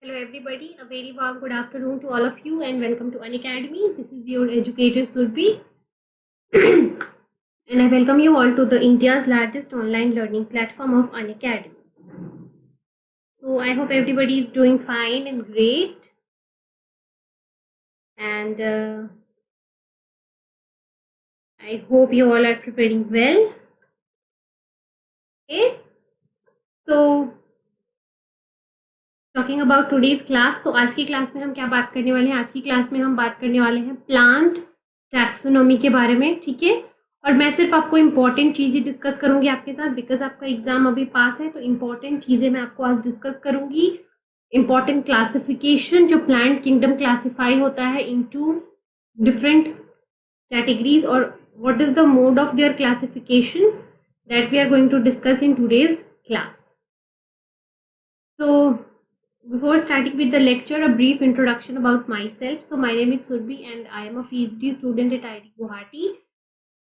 Hello everybody, a very warm good afternoon to all of you and welcome to Unacademy. This is your educator Surbi and I welcome you all to the India's largest online learning platform of Unacademy. So I hope everybody is doing fine and great, and I hope you all are preparing well. Okay, so talking about today's class. So आज की class में हम क्या बात करने वाले हैं? आज की क्लास में हम बात करने वाले हैं प्लांट टैक्सोनॉमी के बारे में. ठीक है, और मैं सिर्फ आपको इंपॉर्टेंट चीज़ें डिस्कस करूंगी आपके साथ, बिकॉज आपका एग्जाम अभी पास है, तो इंपॉर्टेंट चीज़ें मैं आपको आज डिस्कस करूंगी. इंपॉर्टेंट क्लासिफिकेशन, जो प्लांट किंगडम क्लासिफाई होता है इनटू डिफरेंट कैटेगरीज, और what is the mode of their classification that we are going to discuss in today's class. So before starting with the lecture, a brief introduction about myself. So my name is Surbi and I am a PhD student at IIT Guwahati,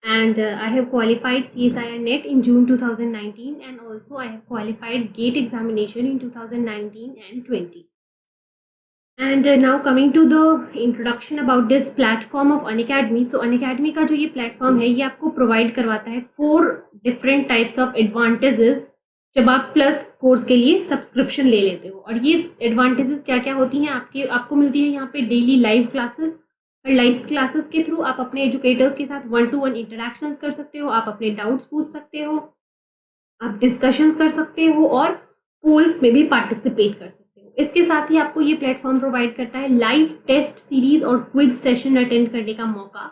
and I have qualified CSIR NET in June 2019, and also I have qualified GATE examination in 2019 and 20. And now coming to the introduction about this platform of Unacademy. So Unacademy का जो ये platform है, ये आपको provide करवाता है 4 different types of advantages जब आप प्लस कोर्स के लिए सब्सक्रिप्शन ले लेते हो. और ये एडवांटेजेस क्या क्या होती हैं आपको मिलती है यहाँ पे डेली लाइव क्लासेस, और लाइव क्लासेस के थ्रू आप अपने एजुकेटर्स के साथ 1-to-1 इंटरेक्शंस कर सकते हो, आप अपने डाउट्स पूछ सकते हो, आप डिस्कशंस कर सकते हो और पोल्स में भी पार्टिसिपेट कर सकते हो. इसके साथ ही आपको ये प्लेटफॉर्म प्रोवाइड करता है लाइव टेस्ट सीरीज और क्विज सेशन अटेंड करने का मौका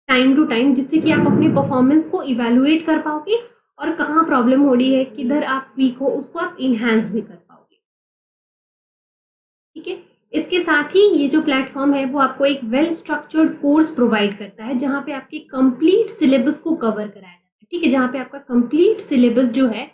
टाइम टू टाइम, जिससे कि आप अपने परफॉर्मेंस को इवेलुएट कर पाओगे और कहाँ प्रॉब्लम हो रही है, किधर आप वीक हो, उसको आप इनहैंस भी कर पाओगे. ठीक है, इसके साथ ही ये जो प्लेटफॉर्म है वो आपको एक वेल स्ट्रक्चर्ड कोर्स प्रोवाइड करता है, जहाँ पे आपके कंप्लीट सिलेबस को कवर कराया जाता है. ठीक है, जहाँ पे आपका कंप्लीट सिलेबस जो है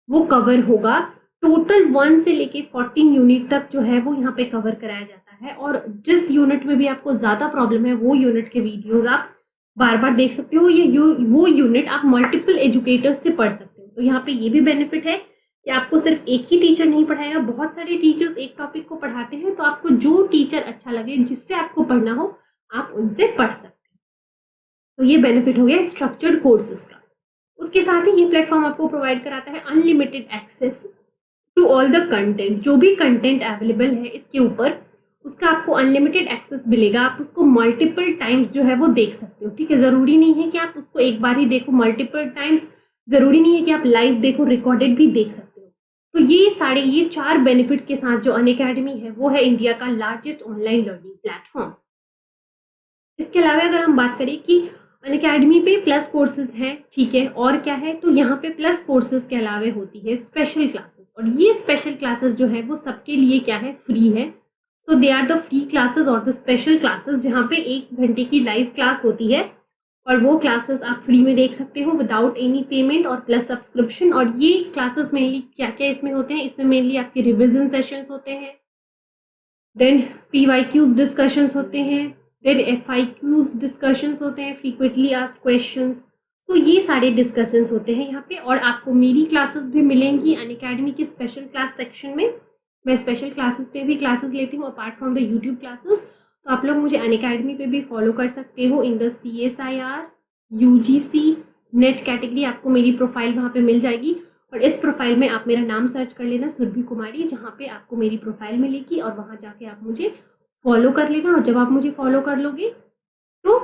वो कवर होगा. टोटल 1 से लेके 14 यूनिट तक जो है वो यहाँ पे कवर कराया जाता है, और जिस यूनिट में भी आपको ज्यादा प्रॉब्लम है वो यूनिट के वीडियोज आप बार बार देख सकते हो. ये वो यूनिट आप मल्टीपल एजुकेटर्स से पढ़ सकते हो. तो यहाँ पे ये भी बेनिफिट है कि आपको सिर्फ एक ही टीचर नहीं पढ़ाएगा, बहुत सारे टीचर्स एक टॉपिक को पढ़ाते हैं, तो आपको जो टीचर अच्छा लगे, जिससे आपको पढ़ना हो, आप उनसे पढ़ सकते हैं. तो ये बेनिफिट हो गया स्ट्रक्चर्ड कोर्सेज का. उसके साथ ही ये प्लेटफॉर्म आपको प्रोवाइड कराता है unlimited access to all the content. जो भी कंटेंट अवेलेबल है इसके ऊपर, उसका आपको अनलिमिटेड एक्सेस मिलेगा. आप उसको मल्टीपल टाइम्स जो है वो देख सकते हो. ठीक है, जरूरी नहीं है कि आप उसको एक बार ही देखो, मल्टीपल टाइम्स. जरूरी नहीं है कि आप लाइव देखो, रिकॉर्डेड भी देख सकते हो. तो ये 4 बेनिफिट्स के साथ जो अनअकैडमी है वो है इंडिया का लार्जेस्ट ऑनलाइन लर्निंग प्लेटफॉर्म. इसके अलावा अगर हम बात करें कि अनअकैडमी पे प्लस कोर्सेज हैं, ठीक है, और क्या है, तो यहाँ पे प्लस कोर्सेज के अलावा होती है स्पेशल क्लासेस, और ये स्पेशल क्लासेस जो है वो सबके लिए क्या है, फ्री है. So they are the free classes और द स्पेशल क्लासेस, जहाँ पे 1 घंटे की लाइव क्लास होती है, और वो क्लासेस आप फ्री में देख सकते हो विदाउट एनी पेमेंट और प्लस सब्सक्रिप्शन. और ये क्लासेस मेनली क्या क्या इसमें होते हैं, इसमें मेनली आपके रिविजन सेशंस होते हैं, देन PYQs डिस्कशंस होते हैं, देन FIQs डिस्कशंस होते हैं, फ्रीक्वेंटली आस्क्ड क्वेश्चंस. तो ये सारे डिस्कशंस होते हैं यहाँ पे. और आपको मेरी क्लासेस भी मिलेंगी अनअकैडमी की स्पेशल क्लास सेक्शन में. मैं स्पेशल क्लासेस पे भी क्लासेस लेती हूँ apart from the YouTube classes. तो आप लोग मुझे अनअकैडमी पे भी फॉलो कर सकते हो in the CSIR UGC net category. आपको मेरी प्रोफाइल वहाँ पे मिल जाएगी, और इस प्रोफाइल में आप मेरा नाम सर्च कर लेना, सुरभि कुमारी, जहाँ पे आपको मेरी प्रोफाइल मिलेगी, और वहाँ जाके आप मुझे फॉलो कर लेना. और जब आप मुझे फॉलो कर लोगे तो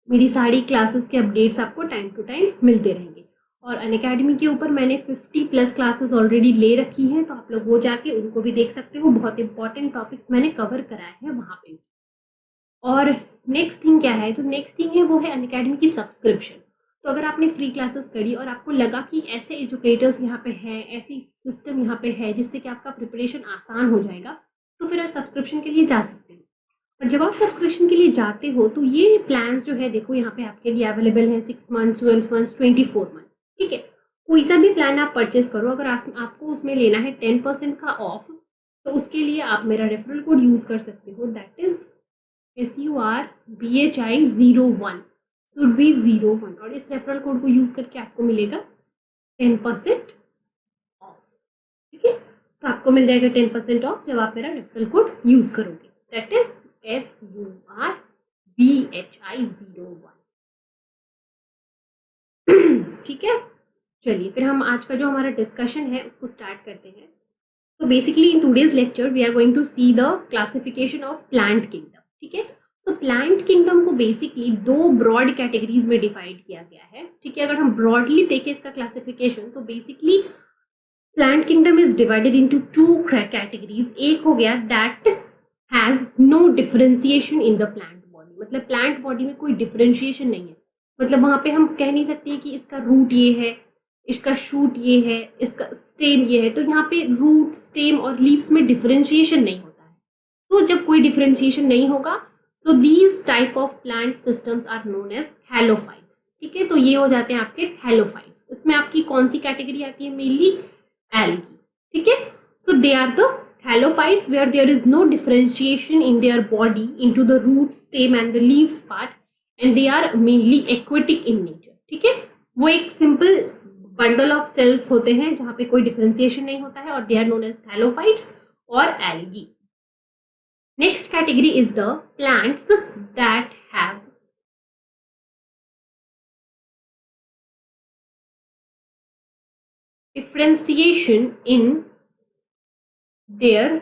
मेरी सारी क्लासेस के अपडेट्स आपको टाइम टू टाइम मिलते रहेंगे. और अनअकैडमी के ऊपर मैंने 50+ क्लासेस ऑलरेडी ले रखी हैं, तो आप लोग वो जाके उनको भी देख सकते हो. बहुत इंपॉर्टेंट टॉपिक्स मैंने कवर कराए हैं वहाँ पे. और नेक्स्ट थिंग क्या है, तो नेक्स्ट थिंग है वो है अनअकैडमी की सब्सक्रिप्शन. तो अगर आपने फ्री क्लासेस करी और आपको लगा कि ऐसे एजुकेटर्स यहाँ पे हैं, ऐसी सिस्टम यहाँ पे है जिससे कि आपका प्रिपरेशन आसान हो जाएगा, तो फिर आप सब्सक्रिप्शन के लिए जा सकते हो. और जब आप सब्सक्रिप्शन के लिए जाते हो तो ये प्लान्स जो है, देखो यहाँ पे आपके लिए अवेलेबल है 6 मंथ्स, 12 मंथ्स, 24 मंथ. ठीक है, कोई सा भी प्लान आप परचेज करो, अगर आपको उसमें लेना है 10% का ऑफ, तो उसके लिए आप मेरा रेफरल कोड यूज कर सकते हो, दैट इज SURBHI01, Surbi 01. और इस रेफरल कोड को यूज करके आपको मिलेगा 10% ऑफ. ठीक है, तो आपको मिल जाएगा 10% ऑफ जब आप मेरा रेफरल कोड यूज करोगे, दैट इज SURBHI01। ठीक है, चलिए फिर हम आज का जो हमारा डिस्कशन है उसको स्टार्ट करते हैं। तो basically in today's lecture we are going to see the classification of plant kingdom. ठीक है, सो प्लांट किंगडम को बेसिकली 2 ब्रॉड कैटेगरीज में डिवाइड किया गया है। ठीक है, अगर हम ब्रॉडली देखें इसका क्लासिफिकेशन तो basically plant kingdom is divided into 2 categories. एक हो गया that has no differentiation in the plant body, मतलब प्लांट बॉडी में कोई डिफरेंशिएशन नहीं है, मतलब वहां पे हम कह नहीं सकते कि इसका रूट ये है, इसका शूट ये है, इसका स्टेम ये है। तो यहाँ पे रूट, स्टेम और लीव्स में डिफरेंशिएशन नहीं होता है। तो जब कोई डिफरेंशिएशन नहीं होगा, so these type of plant systems are known as thallophytes. ठीक है, तो ये हो जाते हैं आपके थैलोफाइट्स। इसमें आपकी कौन सी कैटेगरी आती है? Mainly algae. ठीक है, so they are the thallophytes where there is no differentiation in their body into the root, stem and the leaves part, and they are mainly aquatic in nature. ठीक है, वो एक simple bundle of sales होते हैं जहां पे कोई differentiation नहीं होता है, और they are known as thallophytes और algae. Next category is the plants that have differentiation in their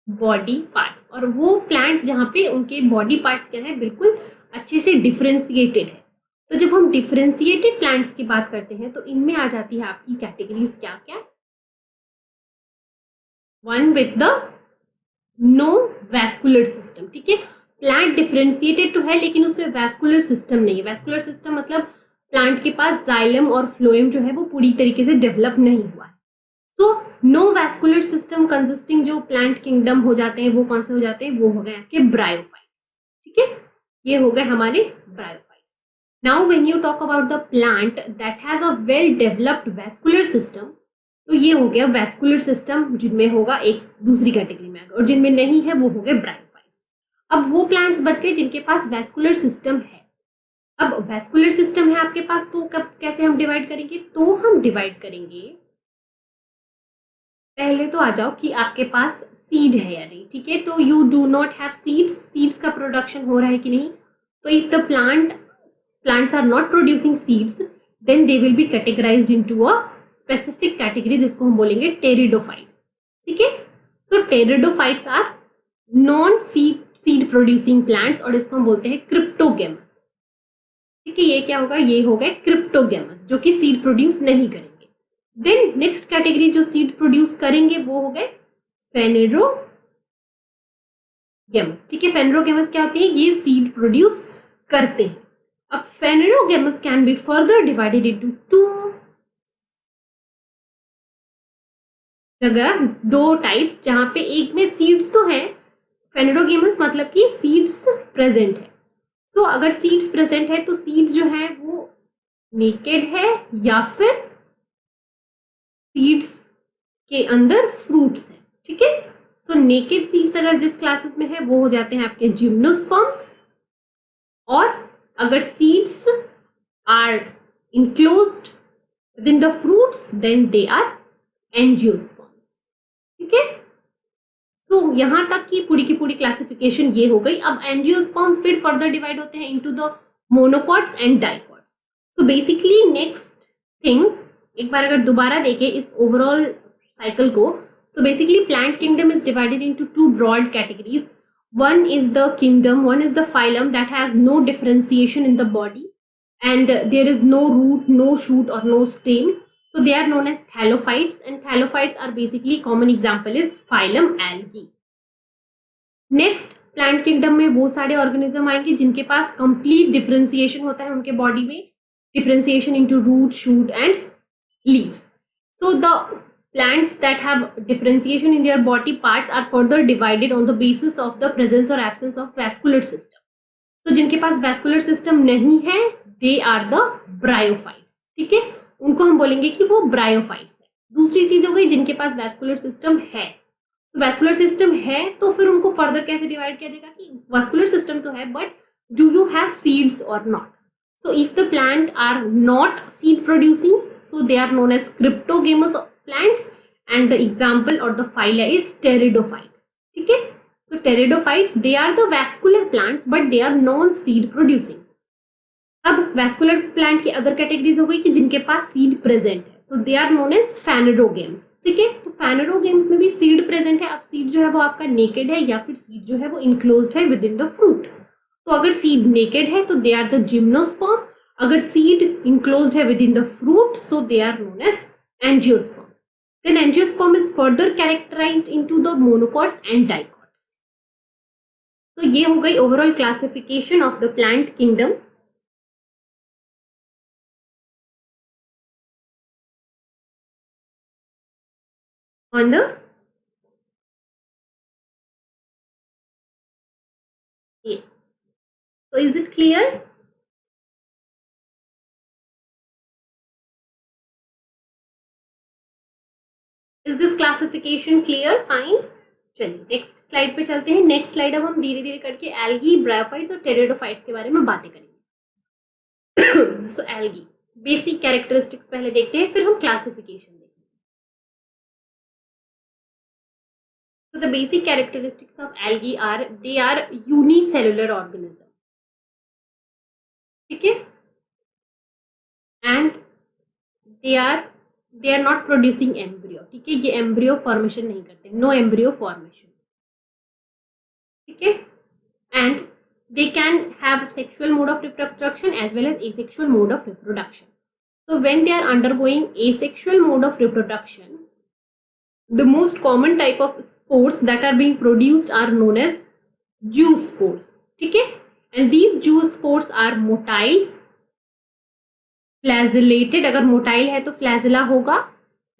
body parts, और वो प्लांट्स जहां पे उनके बॉडी पार्ट्स क्या है, बिल्कुल अच्छे से डिफरेंशिएटेड है। तो जब हम डिफरेंशिएटेड प्लांट्स की बात करते हैं तो इनमें आ जाती है आपकी कैटेगरीज क्या क्या? One with the no vascular system. ठीक है, प्लांट डिफरेंशिएटेड तो है लेकिन उसमें वैस्कुलर सिस्टम नहीं है। वैस्कुलर सिस्टम मतलब प्लांट के पास जाइलम और फ्लोएम जो है वो पूरी तरीके से डेवलप नहीं हुआ है। So no vascular system consisting जो प्लांट किंगडम हो जाते हैं वो कौन से हो जाते हैं? वो हो गए आपके ब्रायोफाइट्स। ठीक है, ये हो गए हमारे bryophytes. Now when you talk about the plant that has a well developed vascular system, तो ये हो गया वैस्कुलर सिस्टम जिनमें होगा एक दूसरी कैटेगरी में, और जिनमें नहीं है वो हो गए ब्रायोफाइट्स। अब वो प्लांट्स बच गए जिनके पास वैस्कुलर सिस्टम है। अब वैस्कुलर सिस्टम है आपके पास, तो कब कैसे हम डिवाइड करेंगे? तो हम डिवाइड करेंगे, पहले तो आ जाओ कि आपके पास सीड है या नहीं। ठीक है, तो you do not have seeds, seeds का प्रोडक्शन हो रहा है कि नहीं? तो if the plants are not producing seeds, then they will be categorized into a specific category जिसको हम बोलेंगे टेरिडोफाइट्स। ठीक है, so pteridophytes are non seed producing plants, और इसको हम बोलते हैं क्रिप्टोगेमस। ठीक है, ये क्या होगा? ये हो गए क्रिप्टोगेमस जो कि सीड प्रोड्यूस नहीं करेंगे। देन नेक्स्ट कैटेगरी जो सीड प्रोड्यूस करेंगे वो हो गए फेनेरोगेमस। ठीक है, फेनेरोगेमस क्या होते हैं? ये सीड प्रोड्यूस करते हैं। अब phanerogamous can be further divided into 2 types, जहां पे एक में सीड्स तो है, phanerogamous मतलब कि सीड्स प्रेजेंट है। सो अगर सीड्स प्रेजेंट है तो सीड्स जो है वो नेकेड है या फिर सीड्स के अंदर फ्रूट्स है। ठीक है, सो नेकेड सीड्स अगर जिस क्लासेस में है वो हो जाते हैं आपके जिम्नोस्पर्म्स, और अगर seeds are enclosed within the fruits then they are angiosperms। ठीक है, सो यहां तक की पूरी क्लासिफिकेशन ये हो गई। अब एंजियोस्पर्म फिर फर्दर डिवाइड होते हैं into the monocots and dicots. So basically next thing, एक बार अगर दोबारा देखें इस ओवरऑल साइकिल को, so basically plant kingdom is divided into 2 broad categories. One is the kingdom, one is the phylum that has no differentiation in the body, and there is no root, no shoot or no stem. So they are known as thallophytes, and thallophytes are basically common example is phylum algae. Next plant kingdom में वो सारे organism आएंगे जिनके पास complete differentiation होता है उनके body में, differentiation into root, shoot and leaves. So the plants that have differentiation in their body parts are further divided on the basis of the presence or absence of vascular system. So जिनके पास vascular system नहीं है they are the bryophytes। ठीक है, उनको हम बोलेंगे कि वो bryophytes है। दूसरी चीज हो गई जिनके पास vascular system है, तो vascular system है तो फिर उनको further कैसे डिवाइड किया जाएगा कि vascular system तो है but do you have seeds or not? So if the plant are not seed producing, so they are known as cryptogamous plants, and the example or the phyla is pteridophytes. ठीक है, so pteridophytes they are the vascular plants but they are non seed producing. अब vascular plant की other categories हो गई कि जिनके पास seed present है, तो दे आर नोन एज फेनेरोगेम्स. ठीक है, तो फेनेरोगेम्स में भी सीड प्रेजेंट है. अब सीड जो है वो आपका नेकेड है या फिर सीड जो है वो इनक्लोज्ड है विद इन द फ्रूट. तो अगर सीड नेकेड है तो दे आर द जिम्नोस्पर्म. अगर सीड इनक्लोज्ड है within the fruit so they are known as angiosperm. Then angiosperm is further characterised into the monocots and dicots. तो ये हो गई overall classification of the plant kingdom. On the yes. So is it clear? Is this classification clear? Fine. चलिए next slide पे चलते हैं. Next slide अब हम धीरे धीरे करके एल्गी, ब्रायोफाइट्स और टेरिडोफाइट्स के बारे में बातें करेंगे. सो एल्गी बेसिक कैरेक्टरिस्टिक्स पहले देखते हैं, फिर हम classification. So the basic characteristics of algae are they are unicellular organism. ठीक है, and they are not producing embryo. ठीक है, ये embryo formation नहीं करते, no embryo formation. ठीक है, and they can have sexual mode of reproduction as well as asexual mode of reproduction. So when they are undergoing asexual mode of reproduction, the most common type of spores that are being produced are known as zoospores. ठीक है, and these zoospores are motile, flagellated. अगर motile है तो flagella होगा,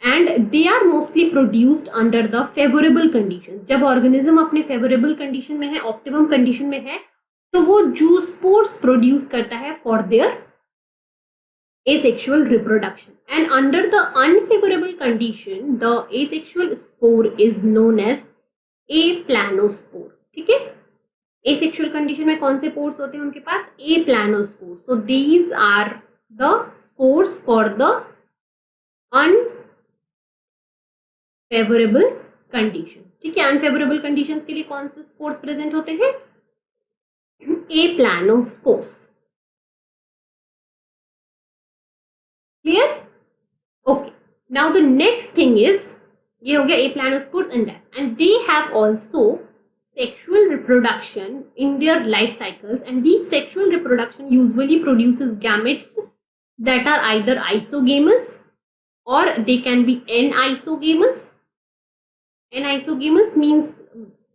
and they are mostly produced under the favorable conditions. जब organism अपने favorable condition में है, optimum condition में है, तो वो zoospores produce करता है for their asexual reproduction. And under the unfavorable condition, the asexual spore is known as aplanospore. ठीक है, asexual condition में कौन से pores होते हैं उनके पास? aplanospore. So these are the spores for the unfavorable conditions. ठीक है, unfavorable conditions के लिए कौन से spores present होते हैं? aplanospores. Clear? Okay. Now the next thing is, ये हो गया aplanospores and they have also sexual reproduction in their life cycles, and these sexual reproduction usually produces gametes that are either isogamous or they can be anisogamous. Anisogamous means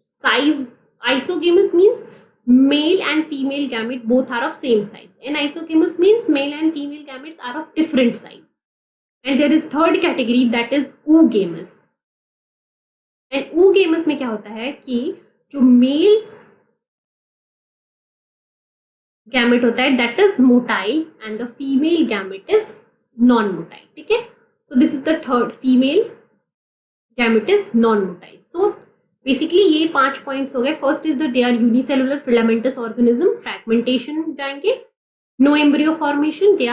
size. Isogamous means male and female gamete both are of same size. Anisogamous means male and female gametes are of different size. And there is third category that is oogamous. And oogamous में क्या होता है कि जो male gamete होता है that is motile and the female gamete is non-motile. ठीक है, so this is the third, female gamete is non-motile. So basically ये 5 पॉइंट्स हो गए. First is the they are unicellular filamentous organism. Fragmentation जाएंगे. No embryo formation. They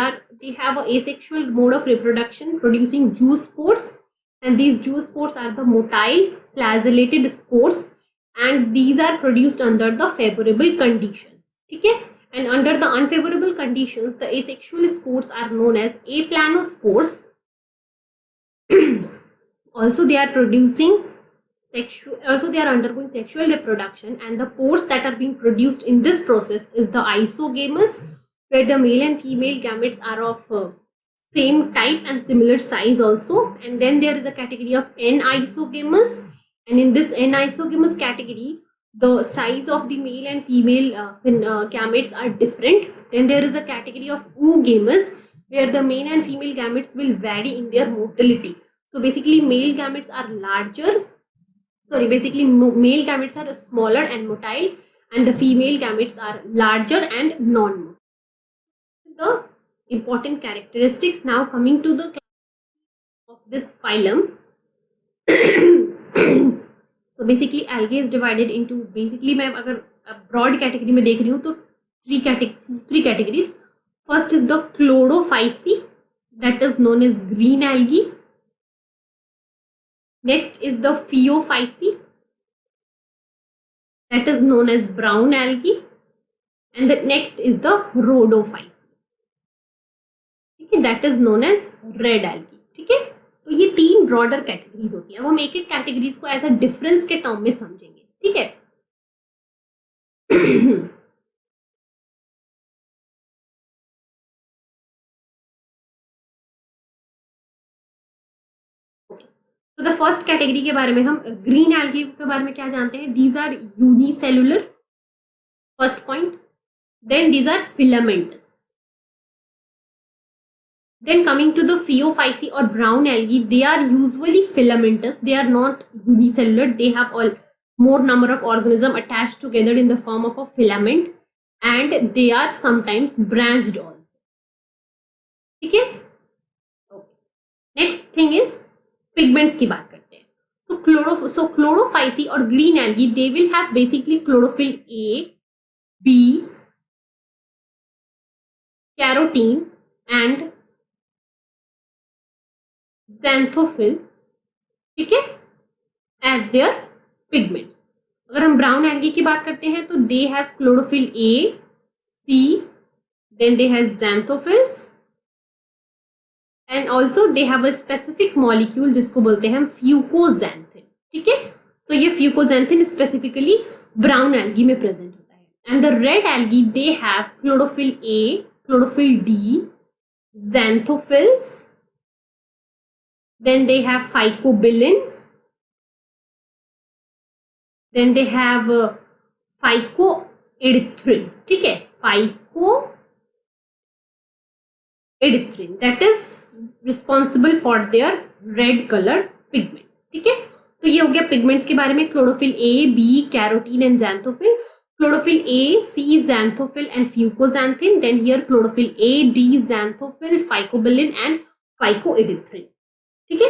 have a asexual mode of reproduction producing zoospores, and these zoospores are the motile flagellated spores, and these are produced under the favourable conditions. ठीक है, and under the unfavourable conditions the asexual spores are known as aplanospores. Also they are producing also they are undergoing sexual reproduction, and the pores that are being produced in this process is the isogamous, where the male and female gametes are of same type and similar size also. And then there is a category of anisogamous, and in this anisogamous category the size of the male and female gametes are different. Then there is a category of oogamous, where the male and female gametes will vary in their motility. So basically male gametes are male gametes are smaller and motile, and the female gametes are larger and non-motile. The important characteristics. Now coming to the of this phylum. So basically algae is divided into, basically मैं अगर broad category में देख रही हूँ तो three categories. First is the Chlodophyceae, that is known as green algae. Next is the Phaeophyce, that is known as brown algae, and the next is the Rhodophyce, ठीक है, that is known as red algae. ठीक है, तो ये 3 broader categories होती है. अब हम एक एक कैटेगरीज को एज अ डिफरेंस के टर्म में समझेंगे. ठीक है. तो द फर्स्ट कैटेगरी के बारे में हम ग्रीन एल्गी के बारे में क्या जानते हैं. These are unicellular, first point. Then these are filamentous. Then coming to the Phaeophyce or brown algae, they are usually filamentous. They are not unicellular. They have all more number of organisms attached together in the form of a filament, and they are sometimes branched also. ठीक है. Next thing is pigments की बात करते हैं. So chlorophyce or green algae, they will have basically chlorophyll A, B, carotene and xanthophyll, ठीक है, as there pigments. अगर हम ब्राउन एल्गी की बात करते हैं तो they has chlorophyll A, C, then they has xanthophylls and also they have a specific molecule जिसको बोलते हैं हम फ्यूकोजैंथिन. ठीक है, सो ये फ्यूकोजैंथिन स्पेसिफिकली ब्राउन एल्गी में प्रेजेंट होता है. And the red algae they have chlorophyll A, chlorophyll D, xanthophylls, then they have phycobilin, then they have phycoerythrin. ठीक है, phycoerythrin that is responsible for their red color pigment. ठीक है, तो ये हो गया पिगमेंट्स के बारे में. Chlorophyll A, B, carotene and xanthophylls. Chlorophyll A, C, xanthophylls and fucoxanthin. Then here chlorophyll A, D, xanthophylls, phycobilin and phycoerythrin. ठीक है,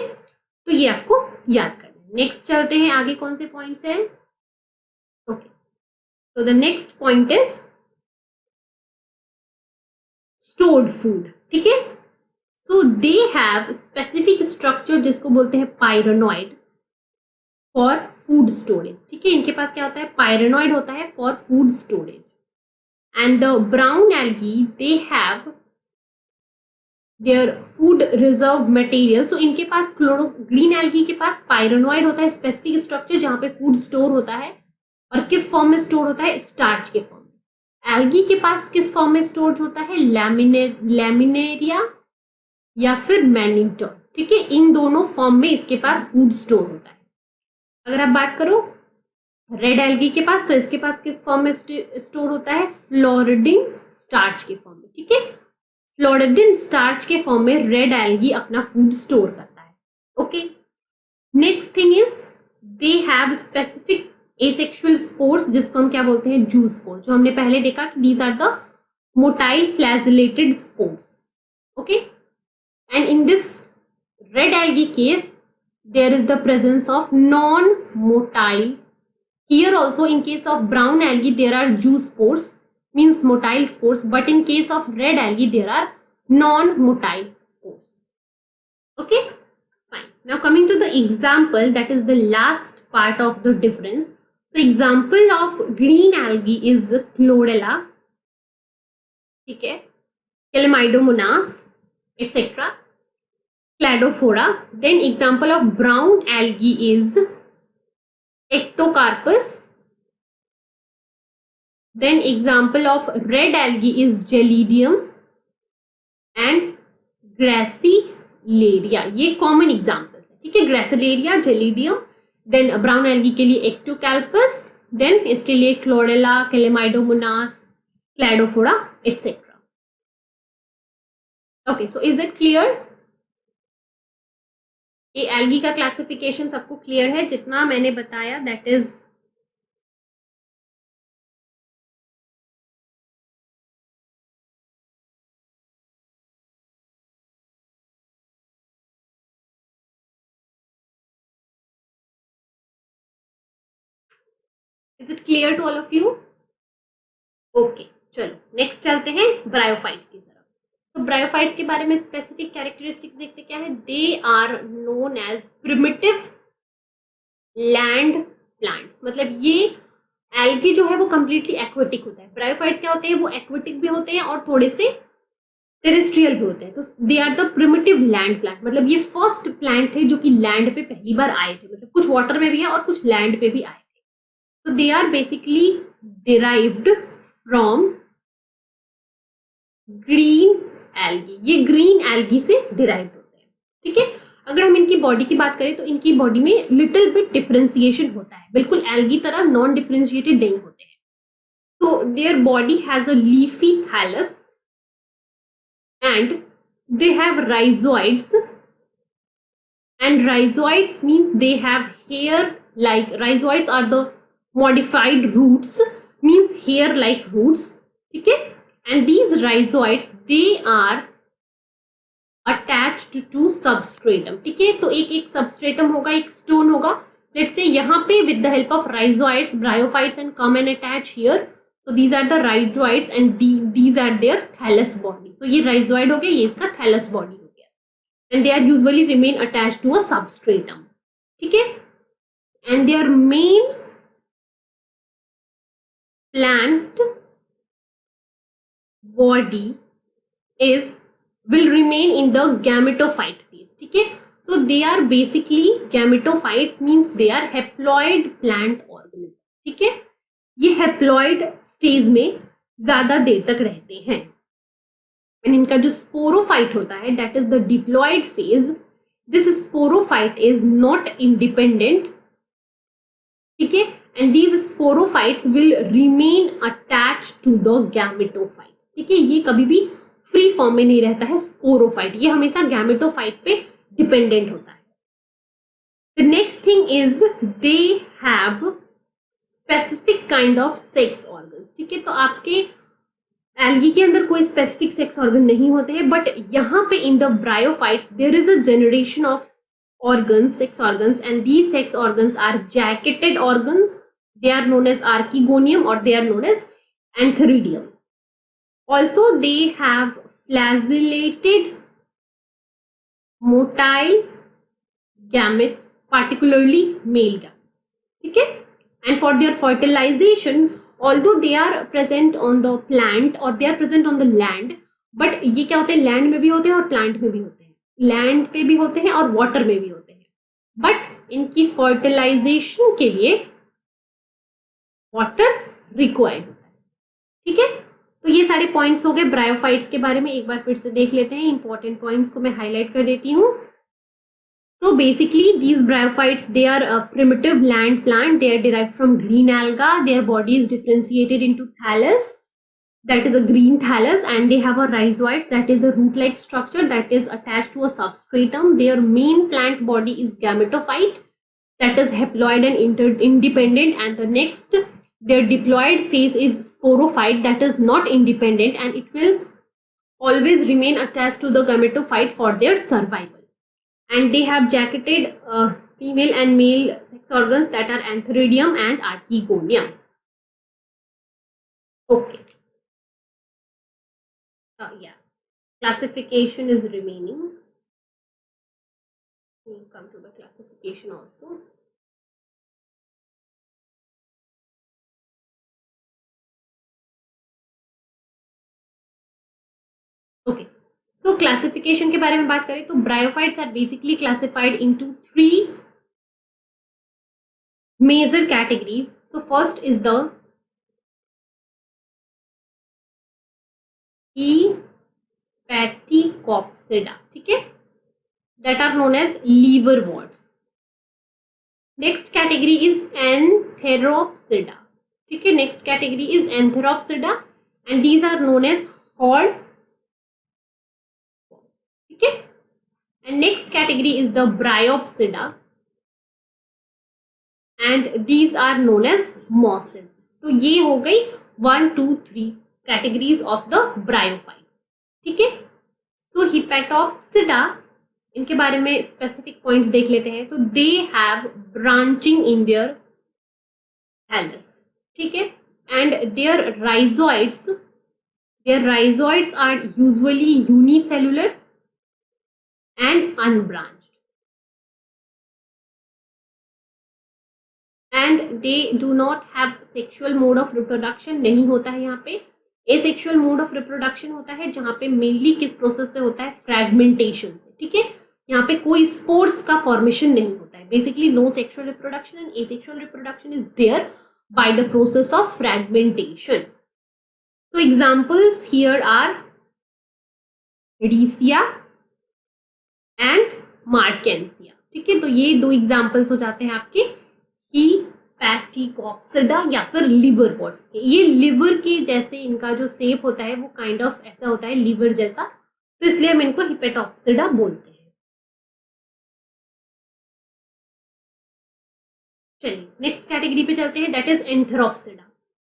तो ये आपको याद करना है. नेक्स्ट चलते हैं आगे. कौन से पॉइंट्स हैं? ओके, तो the next point is stored food. ठीक है, so they have specific structure जिसको बोलते हैं पायरेनॉइड फॉर फूड स्टोरेज. ठीक है, इनके पास क्या होता है? पायरेनॉइड होता है for food storage. And the brown algae they have their food reserve material. So इनके पास ग्रीन एल्गी के पास पायरेनॉइड होता है, स्पेसिफिक स्ट्रक्चर जहां पे फूड स्टोर होता है. और किस फॉर्म में स्टोर होता है? स्टार्च के फॉर्म में. एल्गी के पास किस फॉर्म में स्टोर होता है? लैमिनेरिया या फिर मैनिटोल. ठीक है, इन दोनों फॉर्म में इसके पास फूड स्टोर होता है. अगर आप बात करो रेड एल्गी के पास, तो इसके पास किस फॉर्म में स्टोर होता है? फ्लोरिडिन स्टार्च के फॉर्म में. ठीक है, फ्लोरिडिन स्टार्च के फॉर्म में रेड एल्गी अपना फूड स्टोर करता है. Okay, next thing is they have specific asexual spores जिसको हम क्या बोलते हैं? जू स्पोर. जो हमने पहले देखा कि these are the motile flagellated spores. Okay, and in this red algae case there is the presence of non-motile. Here also in case of brown algae there are zoospores, means motile spores, but in case of red algae there are non-motile spores. Okay, fine. Now coming to the example, that is the last part of the difference. So example of green algae is chlorella, ठीक है, Chlamydomonas, etc. Cladophora. Then example of brown algae is Ectocarpus. Then example of red algae is Gelidium and Gracilaria. ये common examples है. ठीक है, Gracilaria, Gelidium. Then brown algae के लिए Ectocarpus. Then इसके लिए Chlorella, Chlamydomonas, Cladophora, etc. Okay, so is it clear? ये algae का क्लासिफिकेशन सबको क्लियर है? जितना मैंने बताया that is it clear to all of you? Okay, चलो नेक्स्ट चलते हैं ब्रायोफाइट्स की तरफ. तो ब्रायोफाइट्स के बारे में स्पेसिफिक कैरेक्टरिस्टिक्स देखते क्या है? They are known as primitive land plants, मतलब ये एल्गी जो है वो कंप्लीटली एक्वेटिक होता है। ब्रायोफाइट्स क्या होते हैं, वो एक्वेटिक भी होते हैं और थोड़े से टेरेस्ट्रियल भी होते हैं। तो they are the primitive land plant, मतलब ये फर्स्ट प्लांट थे जो कि लैंड पे पहली बार आए थे, मतलब कुछ वाटर में भी है और कुछ लैंड पे भी आए थे। तो they are basically derived from green algae, ये ग्रीन एल्गी से डिराइव होते हैं। ठीक है, अगर हम इनकी बॉडी की बात करें तो इनकी बॉडी में लिटिल बिट डिफरेंशिएशन होता है, बिल्कुल एल्गी तरह नॉन डिफरेंशिएटेड नहीं होते हैं। तो their body has a leafy thallus and they have rhizoids, and rhizoids means they have hair like, rhizoids are the modified roots, means hair like roots. ठीक है, and these rhizoids they are attached to substratum. ठीक है, तो एक एक substratum होगा, एक stone होगा। let's say यहाँ पे with the help of rhizoids bryophytes and come and attach here. So these are the rhizoids and these are their thallus body. So ये rhizoid हो गया, ये इसका thallus body हो गया, and they are usually remain attached to a substratum. ठीक है, and their main plant body is will remain in the gametophyte phase. ठीक है, so they are basically gametophytes, means they are haploid plant organism. ठीक है, ये haploid stage में ज्यादा देर तक रहते हैं। एंड इनका जो स्पोरोफाइट होता है that is the diploid phase, this sporophyte is not independent. ठीक है, and these sporophytes will remain attached to the gametophyte. ठीक है, ये कभी भी फ्री फॉर्म में नहीं रहता है स्पोरोफाइट, ये हमेशा गैमेटोफाइट पे डिपेंडेंट होता है। The next thing is they have specific kind of sex organs. ठीक है, तो आपके एल्गी के अंदर कोई स्पेसिफिक सेक्स ऑर्गन नहीं होते हैं, बट यहाँ पे in the bryophytes there is a generation of organs, sex organs, and these sex organs are jacketed organs. They are known as archegonium or they are known as antheridium. Also, they have flagellated motile gametes, particularly male gametes. ठीक है, and for their fertilization, although they are present on the plant or they are present on the land, but ये क्या होते हैं, land में भी होते हैं और प्लांट में भी होते हैं, लैंड पे भी होते हैं और वाटर में भी होते हैं, बट इनकी फर्टिलाइजेशन के लिए वाटर रिक्वायर्ड होता है। ठीक है, तो ये सारे पॉइंट्स हो गए ब्रायोफाइट्स के बारे में। एक बार फिर से देख लेते हैं, इंपॉर्टेंट पॉइंट्स को मैं हाईलाइट कर देती हूँ। So basically these bryophytes, they are a primitive land plant, they are derived from green alga, their body is differentiated into thallus, that is a green thallus, and they have a rhizoids, that is a root like structure that is attached to a substratum. Their main plant body is gametophyte, that is haploid and independent, and the next their diploid phase is sporophyte, that is not independent, and it will always remain attached to the gametophyte for their survival. And they have jacketed female and male sex organs that are antheridium and archegonium. Okay. Yeah. Classification is remaining. We'll come to the classification also. Okay. So classification के बारे में बात करें तो bryophytes are basically classified into 3 major categories. So first is the Hepaticopsida, ठीक है, that are known as liverworts. Next category is Antheropsida, ठीक है, next category is Antheropsida, and these are known as hod. ठीक है, and next category is the Bryopsida, and these are known as mosses. तो ये हो गई 1, 2, 3 categories of the bryophytes. ठीक है, सो हिपेटोप्सिडा, इनके बारे में स्पेसिफिक पॉइंट्स देख लेते हैं। तो they have branching in their thallus, ठीक है, and their rhizoids are usually unicellular and unbranched. And they do not have sexual mode of reproduction, नहीं होता है यहाँ पे। एसेक्सुअल मोड ऑफ रिप्रोडक्शन होता है जहाँ पे मेनली किस प्रोसेस से होता है, फ्रैगमेंटेशन से, ठीक है। यहाँ पे कोई स्पोर्स का फॉर्मेशन नहीं होता है। Basically no sexual reproduction and asexual reproduction is there by the process of fragmentation. So examples here are Riccia and Markensia, ठीक है। तो ये दो एग्जाम्पल्स हो जाते हैं आपके हीपैटिकॉप्सिडा या फिर लिवर पॉट्स के। ये लिवर के जैसे इनका जो शेप होता है वो काइंड ऑफ ऐसा होता है लिवर जैसा, तो इसलिए हम इनको हिपेटॉप्सिडा बोलते हैं। चलिए नेक्स्ट कैटेगरी पे चलते हैं, that is anthoropsida.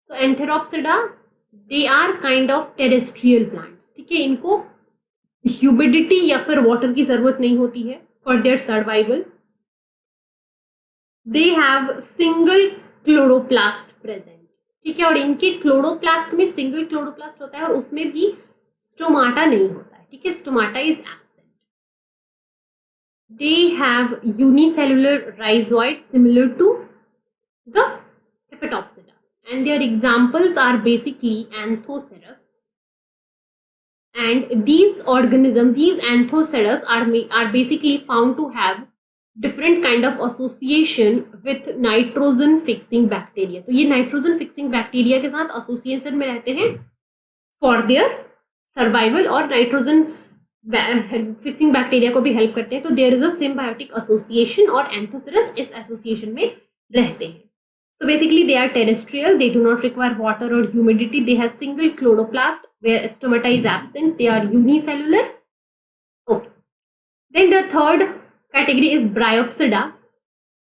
So anthoropsida they are kind of terrestrial plants, ठीक है। इनको ह्यूमिडिटी या फिर वाटर की जरूरत नहीं होती है for their survival. They have single chloroplast present, ठीक है। और इनके क्लोरोप्लास्ट में सिंगल क्लोरोप्लास्ट होता है और उसमें भी स्टोमाटा नहीं होता है, ठीक है। Stomata is absent. They have unicellular rhizoid similar to the hepaticopsida and their examples are basically Anthocerus, and these organisms, these Anthocerus are basically found to have different kind of association with nitrogen fixing bacteria। तो ये nitrogen fixing bacteria के साथ association में रहते हैं for their survival, और nitrogen fixing bacteria को भी help करते हैं। तो there is a symbiotic association और Anthocerus इस association में रहते हैं। So basically they are terrestrial, they do not require water or humidity, they have single chloroplast where stomata is absent, they are unicellular. Okay. Then the third category is Bryopsida,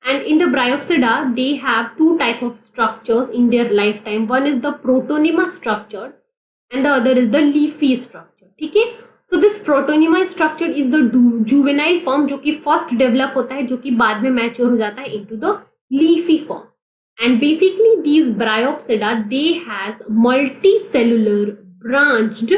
and in the Bryopsida they have two type of structures in their lifetime. One is the protonema structure and the other is the leafy structure, ठीक है। So this protonema structure is the juvenile form जो कि first develop होता है, जो कि बाद में mature हो जाता है into the leafy form। And basically these Bryopsida they has multicellular branched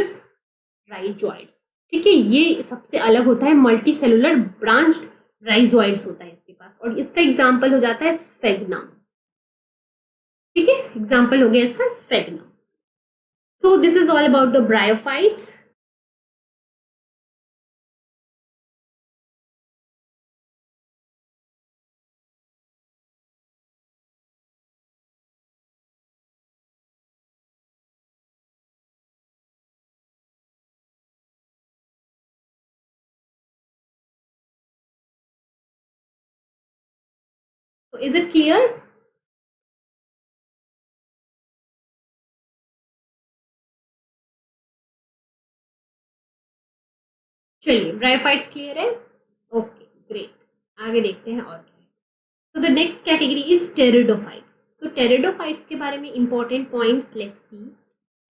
rhizoids, ठीक है। ये सबसे अलग होता है, मल्टीसेलुलर ब्रांच्ड राइजोइड्स होता है इसके पास, और इसका एग्जांपल हो जाता है स्फेग्नम, ठीक है। एग्जांपल हो गया इसका sphagnum. So this is all about the bryophytes. Is it clear? चलिए ब्रायोफाइट्स क्लियर है, ओके ग्रेट। आगे देखते हैं और क्या है। तो the next category is pteridophytes. तो टेरिडोफाइट्स के बारे में इंपॉर्टेंट पॉइंट्स लेट्स सी।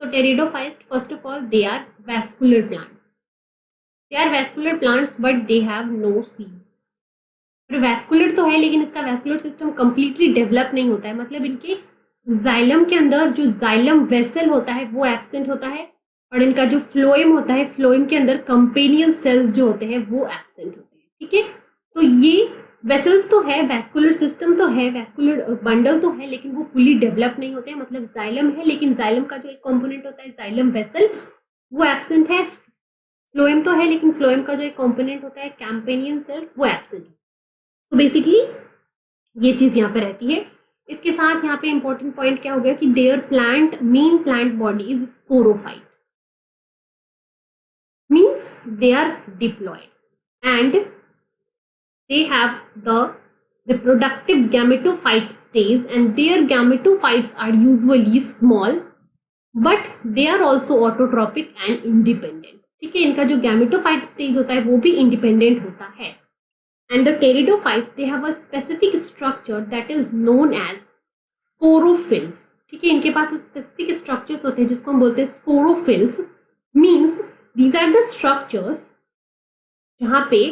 तो pteridophytes first of all they are vascular plants, they are vascular plants but they have no seeds. Vascular तो है लेकिन इसका वैस्कुलर सिस्टम कंप्लीटली डेवलप नहीं होता है, मतलब इनके जाइलम के अंदर जो जाइलम वेसल होता है वो एब्सेंट होता है, और इनका जो फ्लोएम होता है, फ्लोएम के अंदर कंपेनियन सेल्स जो होते हैं वो एब्सेंट होते हैं, ठीक है। तो ये वेसल्स तो है, वैस्कुलर सिस्टम तो है, वैस्कुलर बंडल तो है, लेकिन वो फुली डेवलप नहीं होते हैं। मतलब जाइलम है लेकिन जाइलम का जो एक कंपोनेंट होता है जाइलम वेसल वो एब्सेंट है। फ्लोएम तो है लेकिन फ्लोएम का जो एक कंपोनेंट होता है कैम्पेनियन सेल्स वो एब्सेंट है। तो बेसिकली ये चीज यहाँ पे रहती है। इसके साथ यहाँ पे इंपॉर्टेंट पॉइंट क्या हो गया कि their plant main plant body is sporophyte, means they are diploid and they have the reproductive gametophyte stage, and their gametophytes are usually small but they are also autotrophic and independent, ठीक है। इनका जो gametophyte stage होता है वो भी independent होता है। And the pteridophytes they have a specific structure that is known as sporophylls, ठीक है। इनके पास specific structures होते हैं जिसको हम बोलते हैं sporophylls, means these are the structures जहाँ पे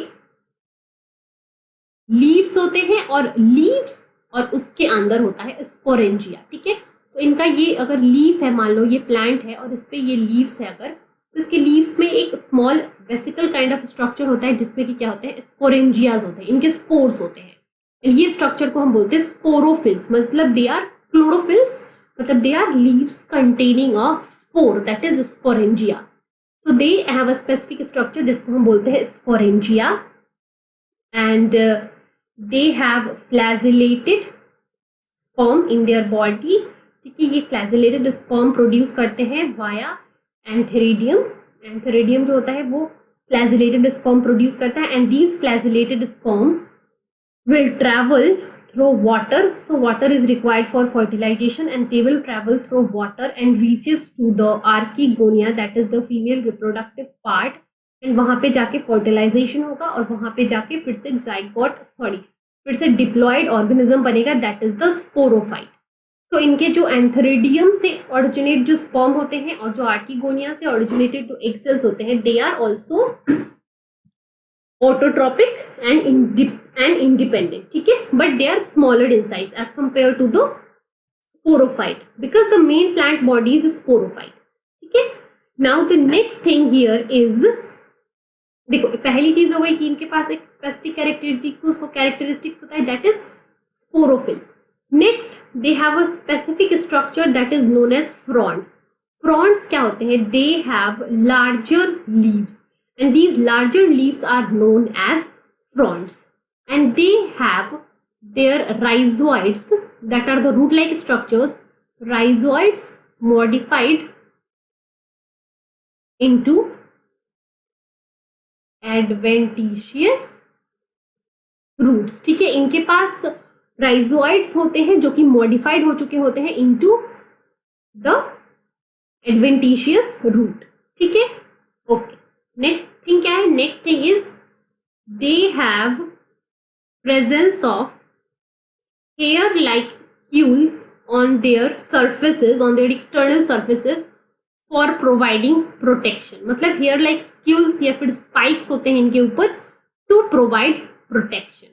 लीव्स होते हैं और लीव्स और उसके अंदर होता है स्पोरेंजिया, ठीक है। तो इनका ये अगर लीफ है, मान लो ये प्लांट है और इस पे ये लीव्स है, अगर तो इसके लीव्स में एक small vesicle kind of structure होता है जिसमें कि क्या होते हैं स्पोरेंजियाज होते हैं, इनके स्पोर्स होते हैं। एंड ये स्ट्रक्चर को हम बोलते हैं स्पोरोफिल्स, मतलब दे आर क्लोरोफिल्स, मतलब they are leaves containing a spore that is sporangia. So they have a specific structure जिसको हम बोलते हैं sporangia. And they have flagellated sperm in their body. ठीक है, ये फ्लैजिलेटेड स्पर्म प्रोड्यूस करते हैं वाया एंथेरिडियम. एंथेरिडियम जो होता है वो फ्लैजिलेटेड स्पर्म प्रोड्यूस करता है, and these flagellated sperm will travel through water. So water is required for fertilization, and they will travel through water and reaches to the archegonia, that is the female reproductive part. and वहां पे जाके fertilization होगा और वहां पे जाके फिर से फिर से डिप्लॉयड ऑर्गेनिज्म बनेगा, that is the sporophyte. So इनके जो एंथेरिडियम से ऑरिजिनेट जो स्पर्म होते हैं और जो आर्कीगोनिया से ऑरिजिनेटेड जो एग सेल्स होते हैं, they are also autotropic and independent. ठीक है, but they are smaller in size as compared to the sporophyte, because the main plant body is sporophyte. ठीक है, now the next thing here is, देखो पहली चीज हो गई कि इनके पास एक स्पेसिफिक कैरेक्टरिस्टिक्स होता है, that is sporophylls. Next they have a specific structure that is known as fronds. Fronds क्या होते हैं? They have larger leaves, and these larger leaves are known as fronds, and they have their rhizoids, that are the root like structures, rhizoids modified into adventitious roots. ठीक है, इनके पास rhizoids होते हैं जो कि मॉडिफाइड हो चुके होते हैं into the adventitious root. ठीक है, ओके. नेक्स्ट थिंग क्या है? Next thing is they have presence of hair like scales on their surfaces, on their external surfaces for providing protection. मतलब हेयर लाइक स्क्यूल्स या फिर स्पाइक्स होते हैं इनके ऊपर to provide protection.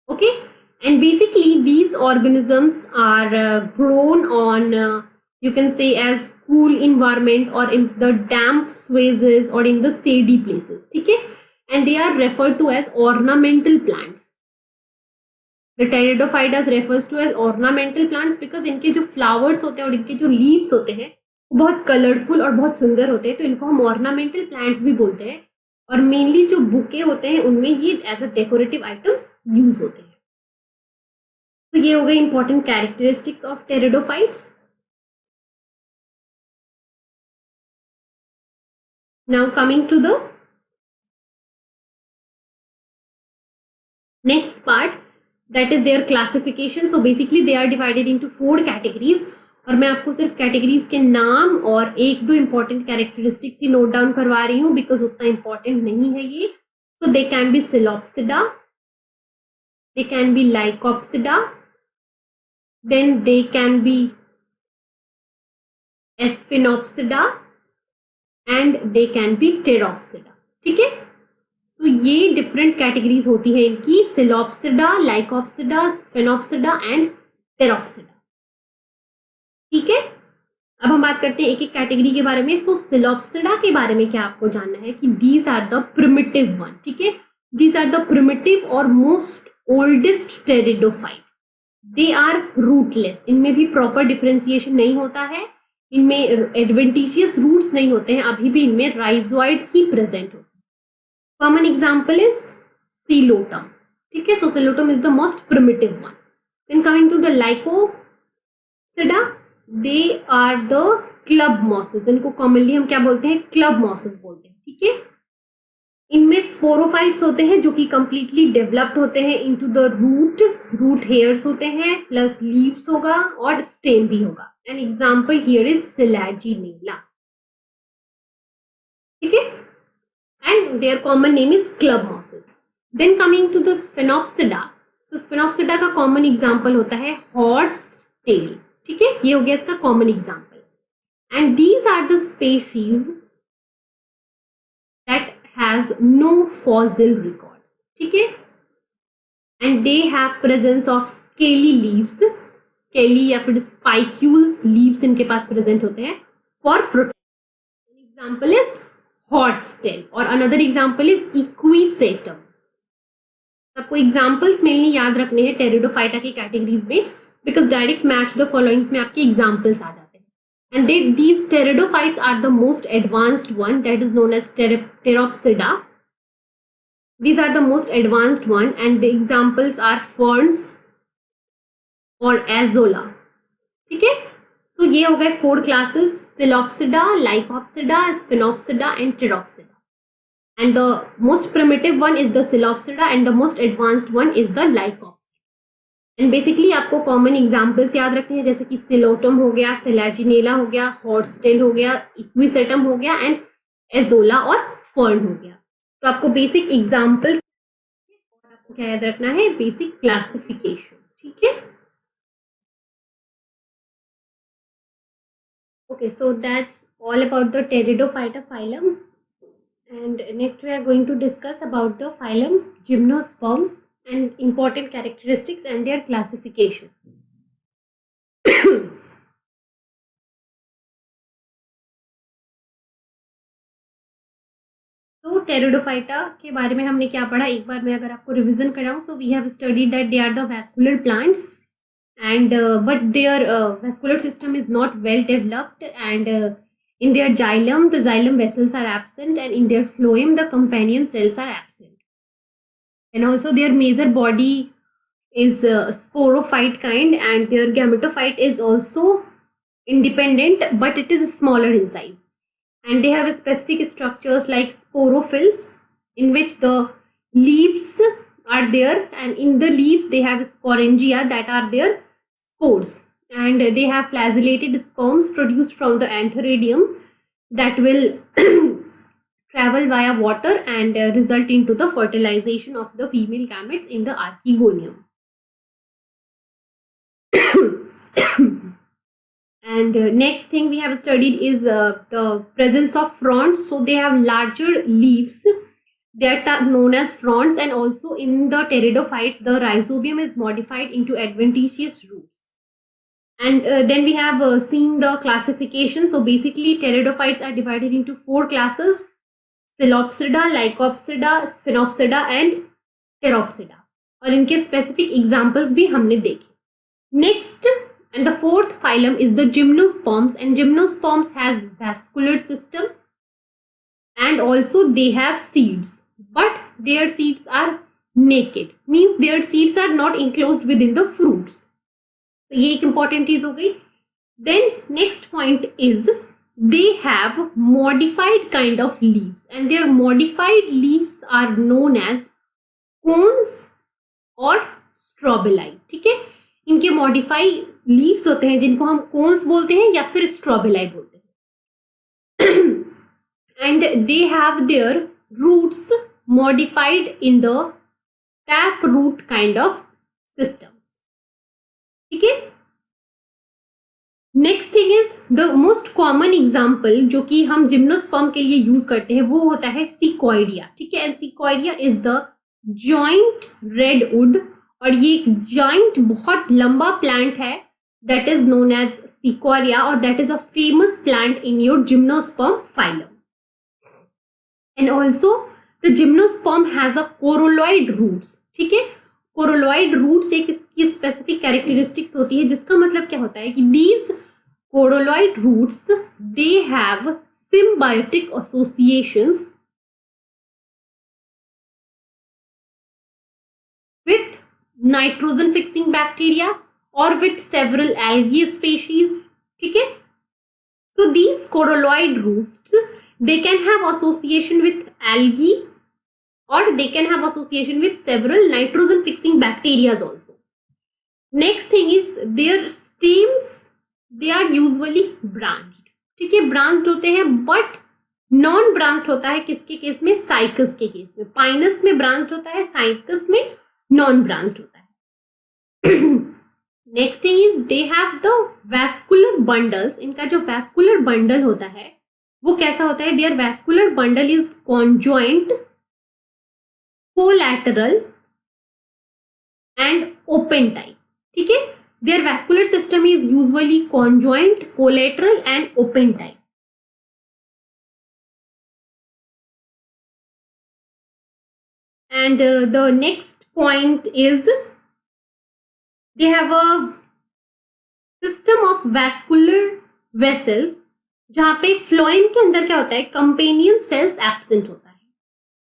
Okay, and basically these organisms are grown on you can say as cool environment or in the damp swathes or in the shady places. ठीक है, and they are referred to as ornamental plants. The pteridophytes refers to as ornamental plants because इनके जो flowers होते हैं और इनके जो leaves होते हैं वो बहुत कलरफुल और बहुत सुंदर होते हैं, तो इनको हम ornamental plants भी बोलते हैं. और मेनली जो बुके होते हैं उनमें ये as a decorative items use होते हैं. तो ये हो गए important characteristics of pteridophytes. Now coming to the next part, that is their classification. So basically they are divided into 4 categories, और मैं आपको सिर्फ कैटेगरीज के नाम और एक दो इंपॉर्टेंट कैरेक्टरिस्टिक्स ही नोट डाउन करवा रही हूँ बिकॉज उतना इंपॉर्टेंट नहीं है ये. So they can be psilopsida, they can be lycopsida, then they can be sphenopsida and they can be pteropsida. ठीक है, तो ये डिफरेंट कैटेगरीज होती है इनकी, psilopsida, lycopsida, sphenopsida and pteropsida. ठीक है, अब हम बात करते हैं एक एक कैटेगरी के बारे में. सो सिलोप्सिडा के बारे में क्या आपको जानना है कि these are the primitive one. ठीक है, दीज आर द प्रिमिटिव और most oldest pteridophyte. They are rootless, इनमें भी प्रॉपर डिफरेंशिएशन नहीं होता है, इनमें एडवेंटिशियस रूट्स नहीं होते हैं, अभी भी इनमें राइजोइड्स ही प्रेजेंट होते हैं. Common example is Psilotum. ठीक है, so Psilotum is the most primitive one. Then coming to the Lycopsida, they are the club mosses. इनको कॉमनली हम क्या बोलते हैं? क्लब मॉसेस बोलते हैं. ठीक है, इनमें स्पोरोफाइट्स होते हैं जो कि कंप्लीटली डेवलप्ड होते हैं इनटू द रूट हेयर्स होते हैं, प्लस लीव्स होगा और स्टेम भी होगा. An example here is Selaginella. ठीक है, and there common name is club mosses. Then coming to the Sphenopsida. So Sphenopsida का कॉमन एग्जाम्पल होता है हॉर्स टेल. ठीक है, ये हो गया इसका common example. And these are the species that has no fossil record. ठीक है, and they have presence of scaly leaves, scaly या फिर spicules leaves इनके पास present होते हैं for protection. An example is horsetail और another example is equisetum. आपको examples mainly याद रखने हैं टेरिडोफाइटा की कैटेगरीज में, because direct match the followings में आपके एग्जाम्पल्स आ जाते हैं. And these pteridophytes are the most advanced one, that is known as pteropsida. These are the most advanced one, and the examples are ferns और Azolla. ठीक है, so ये हो गए 4 classes: Psilopsida, Lycopsida, Sphenopsida and Pteropsida. And the most primitive one is the Silopsida and the most advanced one is the Lycopsida. And basically आपको common examples याद रखने हैं, जैसे कि सिलोटम हो गया, सिलेजिनेला हो गया, हॉर्सटेल हो गया, इक्विसेटम हो गया एंड एजोला और फर्न हो गया. तो आपको बेसिक एग्जाम्पल्स और आपको क्या याद रखना है, बेसिक क्लासिफिकेशन. ठीक है, okay, so that's all about the Pteridophyta phylum. And next we are going to discuss about the phylum Gymnosperms and important characteristics and their classification. तो टेरिडोफाइटा के बारे में हमने क्या पढ़ा, एक बार मैं अगर आपको रिवीजन कराऊं. So we have studied that they are the vascular plants and but their vascular system is not well developed, and in their xylem the xylem vessels are absent, and in their phloem the companion cells are absent. And also their major body is sporophyte kind, and their gametophyte is also independent but it is smaller in size. And they have specific structures like sporophylls, in which the leaves are there, and in the leaves they have sporangia, that are their spores, and they have flagellated sperms produced from the antheridium that will travel via water and result into the fertilization of the female gametes in the archegonium. And next thing we have studied is the presence of fronds. So they have larger leaves, they are known as fronds, and also in the pteridophytes the rhizobium is modified into adventitious roots. And then we have seen the classification. So basically pteridophytes are divided into 4 classes: Silopsida, Lycopsida, Sphenopsida and Pteropsida. और इनके specific examples भी हमने देखे. Next, and the 4th phylum is the Gymnosperms, and Gymnosperms has vascular system, and also they have seeds, but their seeds are naked, means their seeds are not enclosed within the fruits. तो ये एक important चीज हो गई. Then next point is they have modified kind of leaves, and their modified leaves are known as cones or strobili. ठीक है, इनके modify leaves होते हैं जिनको हम कोन्स बोलते हैं या फिर स्ट्रॉबेलाई बोलते हैं. And they have their roots modified in the tap root kind of systems. ठीक है, next thing is the most common example जो कि हम जिम्नोस्पर्म के लिए यूज करते हैं, वो होता है सिकोइडिया. ठीक है, and Sequoia is the giant redwood, और ये एक जॉइंट बहुत लंबा प्लांट है, that is known as Sequoia, और that is a famous plant in your gymnosperm phylum. And also the gymnosperm has a coralloid roots. ठीक है, कोरोलॉइड रूट्स एक इसकी स्पेसिफिक कैरेक्टरिस्टिक्स होती है, जिसका मतलब क्या होता है कि these coralloid roots they have symbiotic associations with nitrogen fixing bacteria or with several algae species. ठीक है, so these coralloid roots they can have association with algae, or they can have association with several nitrogen fixing bacteria also. Next thing is their stems, they are usually branched. ठीक है, branched होते हैं, but non branched होता है किसके case में, cycas के case में. पाइनस में ब्रांच्ड होता है, साइकस में नॉन ब्रांच्ड होता है. Next thing is they have the vascular bundles. इनका जो वैस्कुलर बंडल होता है वो कैसा होता है, their vascular bundle is conjoint, collateral and open type. ठीक है, their vascular system is usually conjoint, collateral and open type. And the next point is they have a system of vascular vessels जहाँ पे phloem के अंदर क्या होता है, companion cells absent होता है.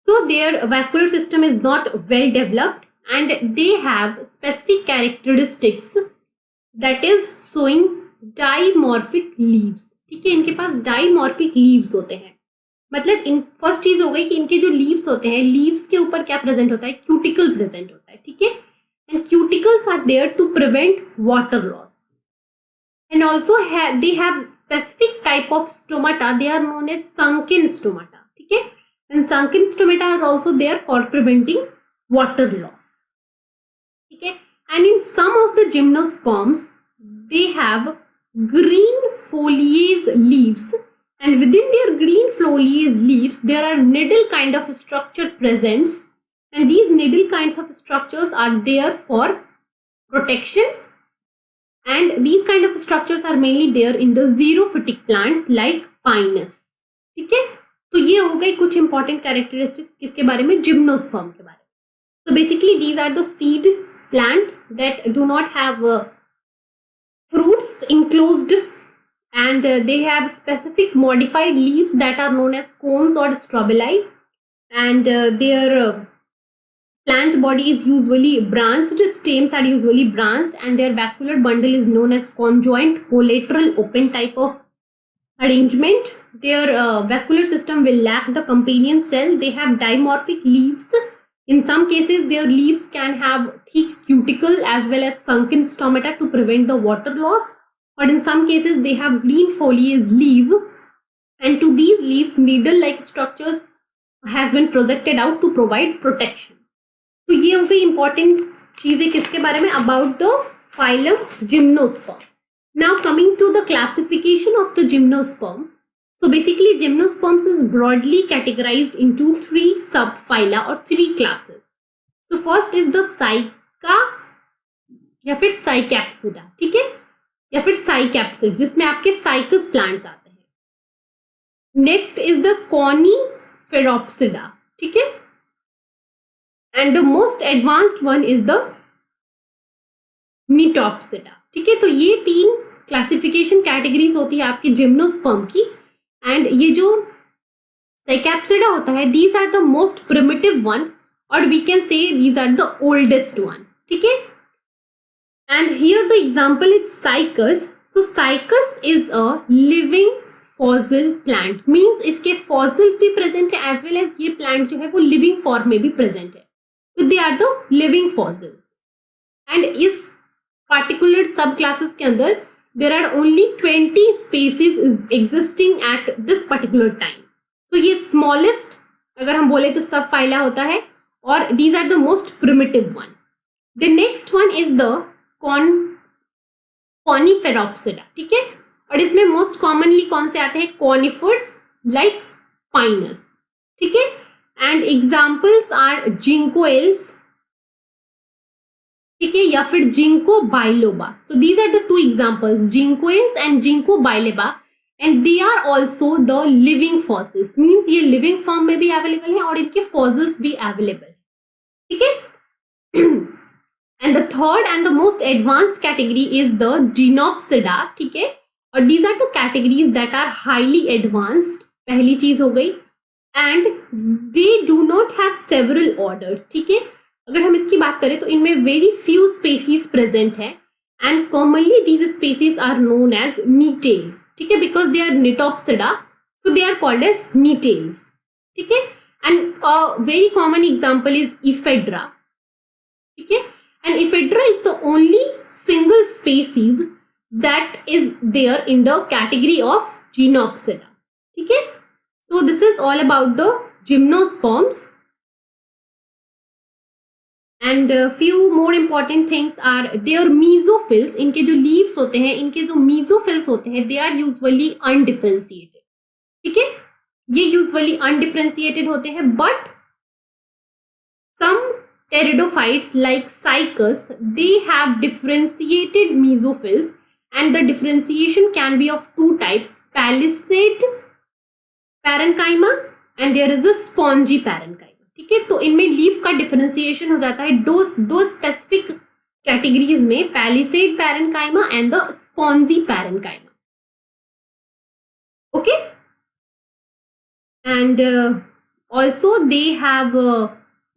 So their vascular system is not well developed and they have specific characteristics that is showing dimorphic leaves. ठीक है, इनके पास dimorphic leaves होते हैं. मतलब इन फर्स्ट चीज हो गई कि इनके जो लीव्स होते हैं, लीव्स के ऊपर क्या प्रेजेंट होता है, क्यूटिकल प्रेजेंट होता है. ठीक है, and cuticles are there to prevent water loss. And also they have specific type of stomata, they are known as sunken stomata. ठीक है, and sunken stomata are also there for preventing water loss. Okay, and in some of the gymnosperms they have green foliage leaves, and within their green foliage leaves there are needle kind of structure present, and these needle kinds of structures are there for protection, and these kind of structures are mainly there in the xerophytic plants like pinus. ठीक है, तो ये हो गई कुछ important characteristics किसके बारे में, जिम्नोस्पर्म के बारे में. तो basically these are the seed plant that do not have fruits enclosed, and they have specific modified leaves that are known as cones or strobili, and their plant body is usually branched, stems are usually branched, and their vascular bundle is known as conjoint collateral open type of arrangement. Their vascular system will lack the companion cell. They have dimorphic leaves. In some cases their leaves can have thick cuticle as well as sunken stomata to prevent the water loss, or in some cases they have green foliage leaf, and to these leaves needle like structures has been projected out to provide protection. तो ये हो गई important चीजें किसके बारे में, about the phylum gymnosperm. Now coming to the classification of the gymnosperms. So basically gymnosperms is broadly categorized into 3 subphyla or 3 classes. So first is the Psycha या फिर Psycapsida. ठीक है, या फिर Psycapsid जिसमें आपके Cycas plants आते हैं. Next is the Coniferaopsida. ठीक है, and the most advanced one is the Nitopsida. ठीक है, तो ये 3 क्लासिफिकेशन कैटेगरीज होती है आपकी जिम्नोस्पर्म की. एंड ये जो साइकैप्सिडा होता है, these are the most primitive one, और we can say these are the oldest one. ठीक है, and here the example is Cycas. So Cycas is a living fossil plant, means इसके fossils भी present है as well as ये plant जो है वो लिविंग फॉर्म में भी प्रेजेंट है. तो they are the living fossils. And इस particular subclasses के अंदर there are only 20 species existing at this particular time. So ये smallest अगर हम बोले तो subphyla होता है, और these are the most primitive one. The next one is the Coniferopsida. ठीक है, और इसमें most commonly कौन से आते हैं, conifers like pinus. ठीक है, and examples are ginkgoales, ठीक है, या फिर Ginkgo biloba. So these are the 2 examples, ginkgoes and Ginkgo biloba, and they are also the living fossils. Means ये लिविंग फॉर्म में भी अवेलेबल है और इनके फॉसिल्स भी अवेलेबल है. ठीक है, and the third and the most advanced category is the Gnetopsida. ठीक है, और these are the categories that are highly advanced. पहली चीज हो गई, and they do not have several orders. ठीक है, अगर हम इसकी बात करें तो इनमें वेरी फ्यू स्पेसीज प्रेजेंट है, and commonly these species are known as Gnetales. ठीक है, because they are Gnetopsida, so they are called as Gnetales. ठीक है, and very common example is Ephedra. ठीक है, and Ephedra is the only single species that is there in the category of Gnetopsida. ठीक है, so this is all about the gymnosperms. And few more important things are there mesophylls. इनके जो leaves होते हैं, इनके जो मीजोफिल्स होते हैं, दे आर यूजुअली अनडिफरेंशिएटेड. ठीक है, ये यूजुअली अनडिफरेंशिएटेड होते हैं, but some pteridophytes like Cycas they have differentiated mesophylls, and the differentiation can be of 2 types, palisade parenchyma and there is a spongy parenchyma. ठीक है, तो इनमें लीफ का डिफरेंशिएशन हो जाता है दो स्पेसिफिक कैटेगरीज में, palisade parenchyma and the spongy parenchyma. Okay, and also they have a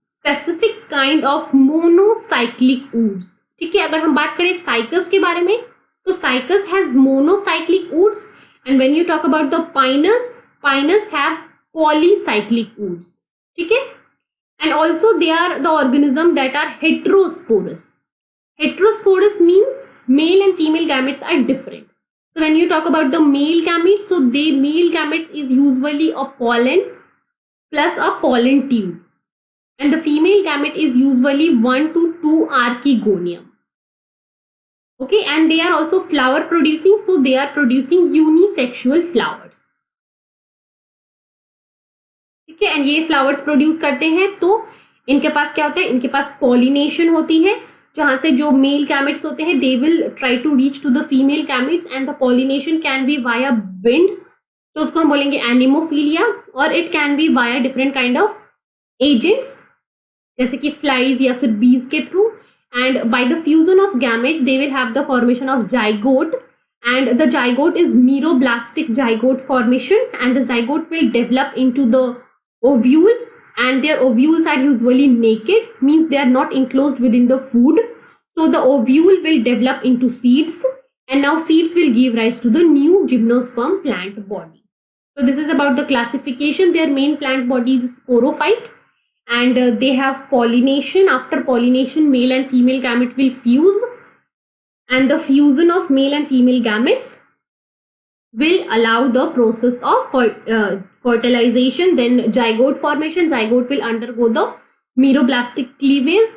specific kind of monocyclic woods. ठीक है, अगर हम बात करें साइकस के बारे में, तो cycas has monocyclic woods, and when you talk about the pinus have polycyclic woods. ठीक है, and also they are the organism that are heterosporous. Heterosporous means male and female gametes are different. So when you talk about the male gametes, so the male gametes is usually a pollen plus a pollen tube, and the female gamete is usually 1 to 2 archegonium. Okay, and they are also flower producing, so they are producing unisexual flowers. ठीक है, and ये flowers produce करते हैं, तो इनके पास क्या होता है, इनके पास पॉलिनेशन होती है, जहां से जो मेल गैमेट्स होते हैं they will try to reach to the female gametes, and the pollination can be via wind, तो उसको हम बोलेंगे एनिमोफीलिया, और it can be via different kind of agents जैसे कि फ्लाइज या फिर बीज के through, and by the fusion of gametes they will have the formation of zygote, and the zygote is meroblastic zygote formation, and the zygote will develop into the ovule, and their ovules are usually naked, means they are not enclosed within the food, so the ovule will develop into seeds, and now seeds will give rise to the new gymnosperm plant body. So this is about the classification. Their main plant body is sporophyte, and they have pollination. After pollination, male and female gamete will fuse, and the fusion of male and female gametes will allow the process of fertilization, then zygote formation. Zygote will undergo the meroblastic cleavage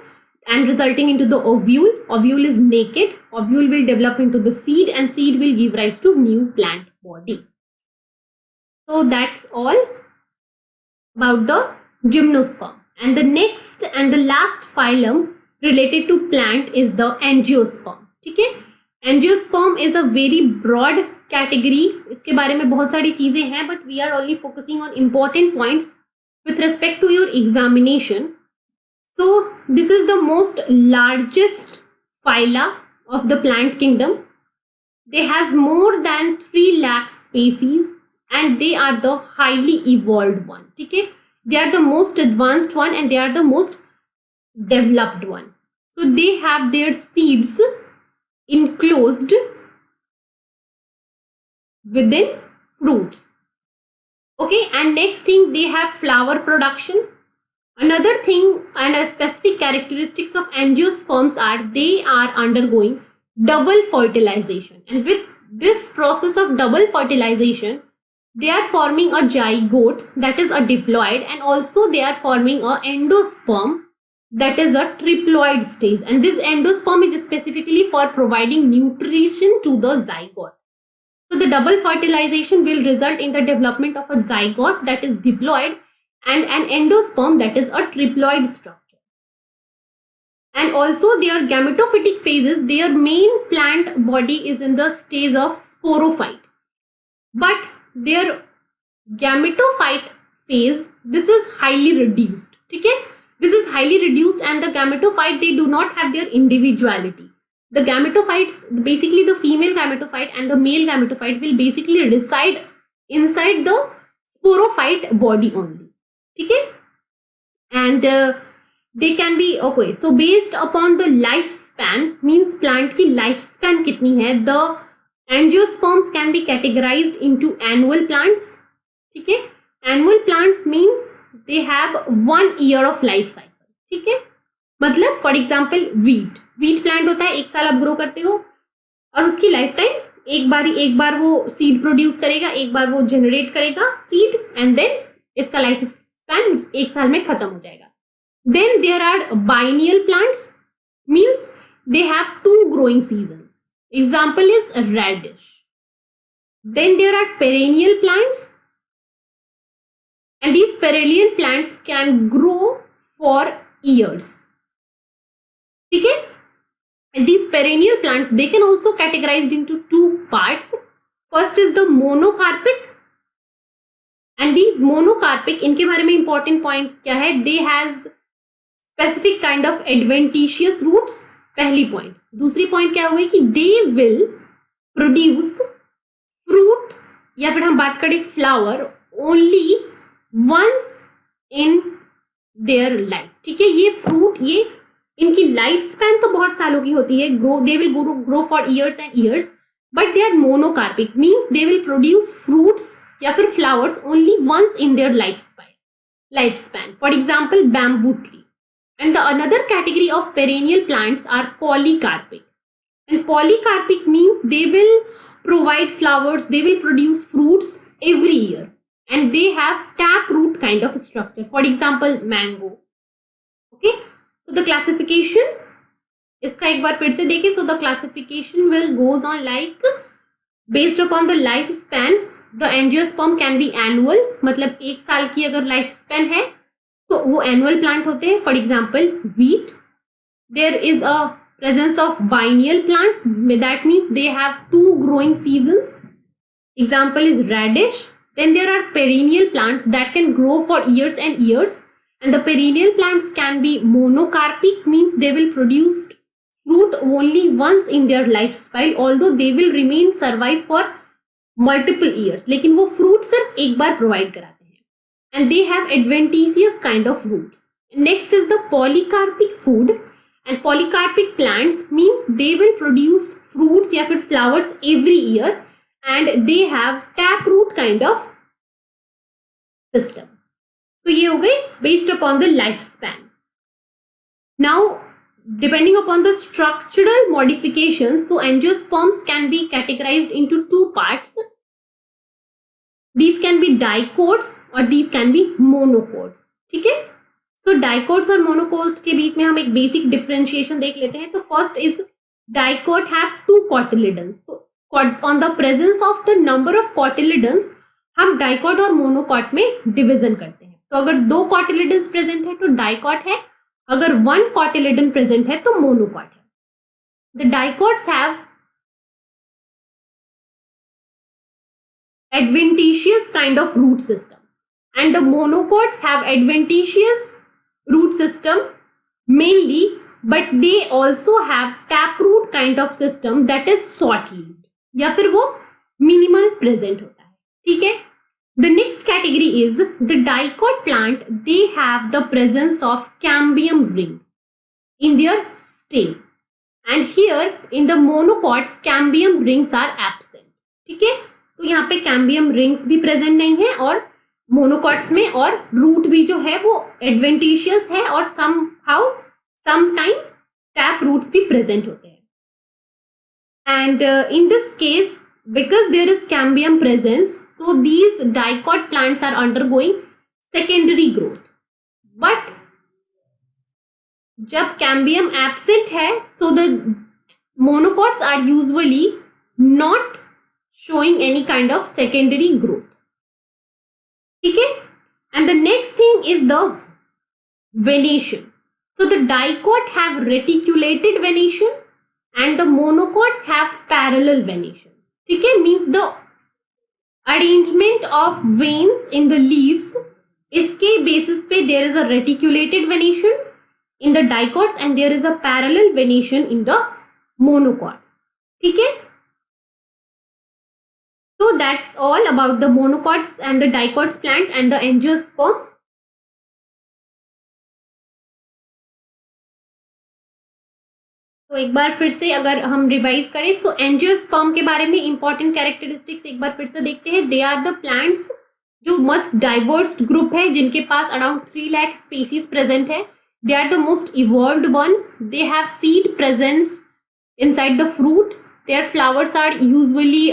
and resulting into the ovule. Ovule is naked. Ovule will develop into the seed, and seed will give rise to new plant body. So that's all about the gymnosperm. And the next and the last phylum related to plant is the angiosperm. ठीक है, angiosperm is a very broad category. इसके बारे में बहुत सारी चीजें हैं, but we are only focusing on important points with respect to your examination. So this is the most largest phyla of the plant kingdom. They has more than 3 lakh species, and they are the highly evolved one. ठीक है, they are the most advanced one, and they are the most developed one. So they have their seeds enclosed within fruits. Okay, and next thing, they have flower production. Another thing and a specific characteristics of angiosperms are they are undergoing double fertilization, and with this process of double fertilization they are forming a zygote, that is a diploid, and also they are forming a endosperm, that is a triploid stage, and this endosperm is specifically for providing nutrition to the zygote. So the double fertilization will result in the development of a zygote, that is diploid, and an endosperm, that is a triploid structure. And also their gametophytic phases, their main plant body is in the stage of sporophyte, but their gametophyte phase, this is highly reduced. ठीक है, this is highly reduced, and the gametophyte, they do not have their individuality. The gametophytes, basically the female gametophyte and the male gametophyte will basically reside inside the sporophyte body only. ठीक है, and they can be, okay, so based upon the lifespan, means plant की lifespan कितनी है, the angiosperms can be categorized into annual plants. ठीक है, annual plants means they have 1 year of life cycle. ठीक है, मतलब फॉर एग्जाम्पल वीट प्लांट होता है, 1 साल आप ग्रो करते हो, और उसकी लाइफ टाइम एक बार वो सीड प्रोड्यूस करेगा, एक बार वो जनरेट करेगा सीड, एंड देन इसका लाइफ स्पैन 1 साल में खत्म हो जाएगा. Then there are biennial plants, means they have 2 growing seasons. Example is radish. Then there are perennial plants, and these perennial plants can grow for years. ठीक है, and these perennial plants, they can also categorized into 2 parts. First is the monocarpic, and these monocarpic, इनके बारे में important point क्या है, they has specific kind of adventitious roots, पहली पॉइंट। दूसरी पॉइंट क्या हुई कि दे विल प्रोड्यूस फ्रूट या फिर हम बात करें flower only once in their life. ठीक है, ये फ्रूट, ये इनकी लाइफ स्पैन तो बहुत सालों की होती है, they will grow for years and years, but they are monocarpic, means they will produce fruits या फिर flowers only once in their life span. For example bamboo tree. And the another category of perennial plants are polycarpic, and polycarpic means they will provide flowers, they will produce fruits every year, and they have tap root kind of structure, for example mango. Okay, so the classification, इसका एक बार फिर से देखें, so the classification will goes on like based upon the life span, the angiosperm can be annual, मतलब एक साल की अगर लाइफ स्पैन है तो वो एनुअल प्लांट होते हैं, for example wheat. There is a presence of biennial plants, that means they have 2 growing seasons, example is radish. Then there are perennial plants that can grow for years and years, and the perennial plants can be monocarpic, means they will produce fruit only once in their lifespan, although they will remain survive for multiple years, लेकिन वो fruit सिर्फ एक बार provide कराते हैं, and they have adventitious kind of roots. Next is the polycarpic food. And polycarpic plants means they will produce fruits या फिर flowers every year, and they have taproot kind of system. So ये हो गई based upon the lifespan. Now, depending upon the structural modifications, so angiosperms can be categorized into 2 parts. These can be dicots or these can be monocots. ठीक है, तो dicots और monocots के बीच में हम एक बेसिक डिफरेंशिएशन देख लेते हैं। तो first is dicot have 2 cotyledons. तो on the presence of the number of cotyledons हम डाइकोट और मोनोकोट में डिवीजन करते हैं। तो अगर 2 कॉटिलिडन्स प्रेजेंट है तो डाइकोट है, अगर 1 कॉटिलिडन प्रेजेंट है तो मोनोकोट है। The dicots have adventitious kind of root system, and the monocots have adventitious root system mainly, but they also have taproot kind of system that is short lived, या फिर वो minimal present होता है। ठीक है, the next category is the dicot plant. They have the presence of cambium ring in their stem, and here in the monocots cambium rings are absent. ठीक है, तो यहाँ पे कैम्बियम रिंग्स भी प्रेजेंट नहीं है और मोनोकॉट्स में, और रूट भी जो है वो एडवेंटिशियस है और समटाइम टैप रूट्स भी प्रेजेंट होते हैं। And in this case because there is cambium presence, so these dicot plants are undergoing secondary growth. But जब कैम्बियम एब्सेंट है, so the monocots are usually not showing any kind of secondary growth. ठीक है, and the next thing is the venation. So the dicot have reticulated venation and the monocots have parallel venation. ठीक है, means the arrangement of veins in the leaves, इसके basis पे there is a reticulated venation in the dicots and there is a parallel venation in the monocots. ठीक है, so that's all about the monocots and the dicots plant and the angiosperm. तो एक बार फिर से अगर हम revise करें, सो angiosperm के बारे में इंपॉर्टेंट कैरेक्टरिस्टिक्स एक बार फिर से देखते हैं। दे आर द प्लांट्स जो मोस्ट डाइवर्स ग्रुप है, जिनके पास अराउंड 3 लाख स्पीसीज प्रेजेंट है। They are the most evolved one. They have seed presence inside the fruit. Their flowers are usually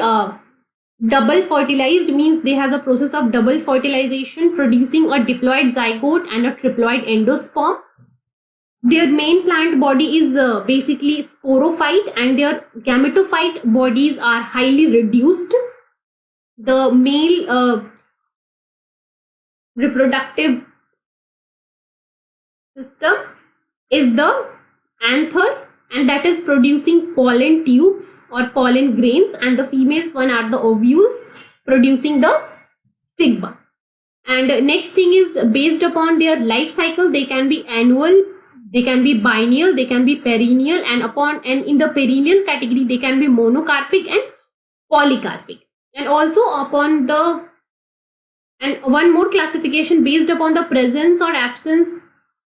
double fertilized, means they has a process of double fertilization producing a diploid zygote and a triploid endosperm. Their main plant body is basically sporophyte and their gametophyte bodies are highly reduced. The male reproductive system is the anther, and that is producing pollen tubes or pollen grains, and the females one are the ovules producing the stigma. And next thing is based upon their life cycle, they can be annual, they can be biennial, they can be perennial, and in the perennial category they can be monocarpic and polycarpic. And also and one more classification based upon the presence or absence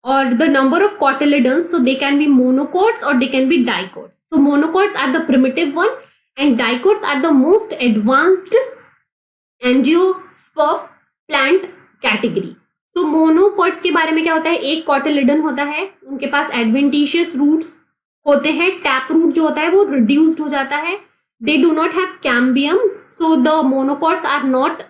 or the number of cotyledons. So they can be monocots or they can be dicots. So monocots are the primitive one and dicots are the most advanced angiosperm plant category. So monocots के बारे में क्या होता है, एक cotyledon होता है, उनके पास एडवेंटिशियस रूट्स होते हैं, टैप रूट जो होता है वो रिड्यूस्ड हो जाता है, they do not have cambium, so the monocots are not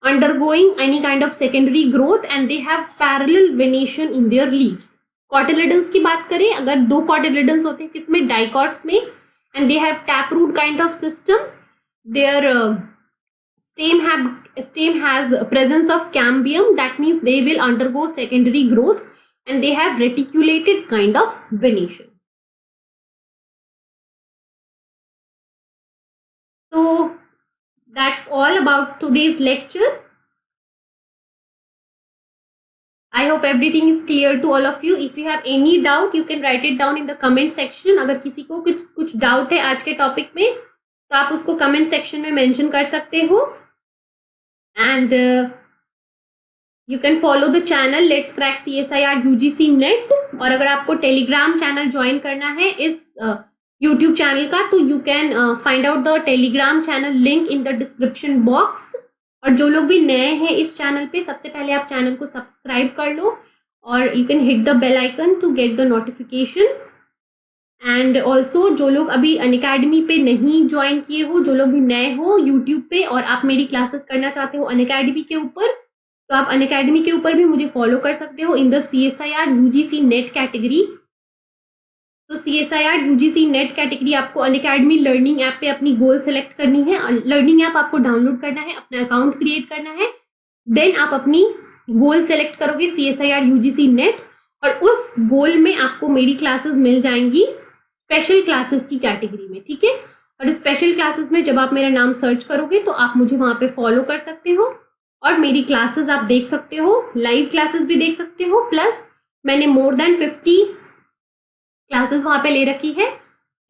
undergoing any kind of secondary growth and they have parallel venation in their leaves. Cotyledons की बात करें, अगर दो कॉटिलिडन्स होते हैं किसमें, डाइकॉट्स में, and they have tap root kind of system, there stem has presence of cambium, that means they will undergo secondary growth and they have reticulated kind of venation. So that's all about today's lecture. I hope everything is clear to all of you. If you have any doubt you can write it down in the comment section. अगर किसी को कुछ doubt है आज के topic में तो आप उसको कमेंट सेक्शन में मेंशन कर सकते हो. And you can follow the channel Let's Crack CSIR UGC Net. और अगर आपको टेलीग्राम चैनल ज्वाइन करना है इस यूट्यूब चैनल का तो you can find out the Telegram channel link in the description box. और जो लोग भी नए हैं इस चैनल पे, सबसे पहले आप चैनल को सब्सक्राइब कर लो और you can hit the bell icon to get the notification. And also जो लोग अभी अनअकैडमी पे नहीं ज्वाइन किए हो, जो लोग भी नए हो यूट्यूब पे और आप मेरी क्लासेस करना चाहते हो अनअकैडमी के ऊपर, तो आप अनअकैडमी के ऊपर भी मुझे फॉलो कर सकते हो in the CSIR UGC net category. तो CSIR UGC नेट कैटेगरी आपको अनअकैडमी लर्निंग ऐप पे अपनी गोल सेलेक्ट करनी है. लर्निंग ऐप आपको डाउनलोड करना है, अपना अकाउंट क्रिएट करना है, देन आप अपनी गोल सेलेक्ट करोगे CSIR UGC नेट और उस गोल में आपको मेरी क्लासेस मिल जाएंगी स्पेशल क्लासेस की कैटेगरी में. ठीक है, और स्पेशल क्लासेस में जब आप मेरा नाम सर्च करोगे तो आप मुझे वहां पे फॉलो कर सकते हो और मेरी क्लासेस आप देख सकते हो, लाइव क्लासेस भी देख सकते हो. प्लस मैंने मोर देन 50 क्लासेस वहां पे ले रखी है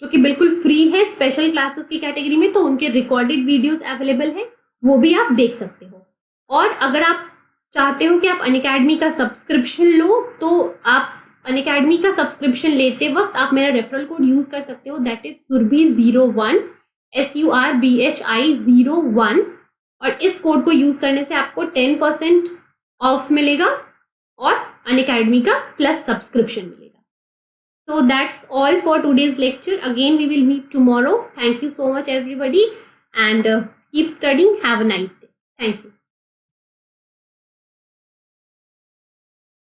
जो कि बिल्कुल फ्री है स्पेशल क्लासेस की कैटेगरी में, तो उनके रिकॉर्डेड वीडियोस अवेलेबल है, वो भी आप देख सकते हो. और अगर आप चाहते हो कि आप अनअकैडमी का सब्सक्रिप्शन लो तो आप अनअकैडमी का सब्सक्रिप्शन लेते वक्त आप मेरा रेफरल कोड यूज कर सकते हो, दैट इज SURBHI01 SURBHI01. और इस कोड को यूज करने से आपको 10% ऑफ मिलेगा और अनअकैडमी का प्लस सब्सक्रिप्शन मिलेगा. So that's all for today's lecture. Again we will meet tomorrow. Thank you so much everybody and keep studying. Have a nice day. Thank you.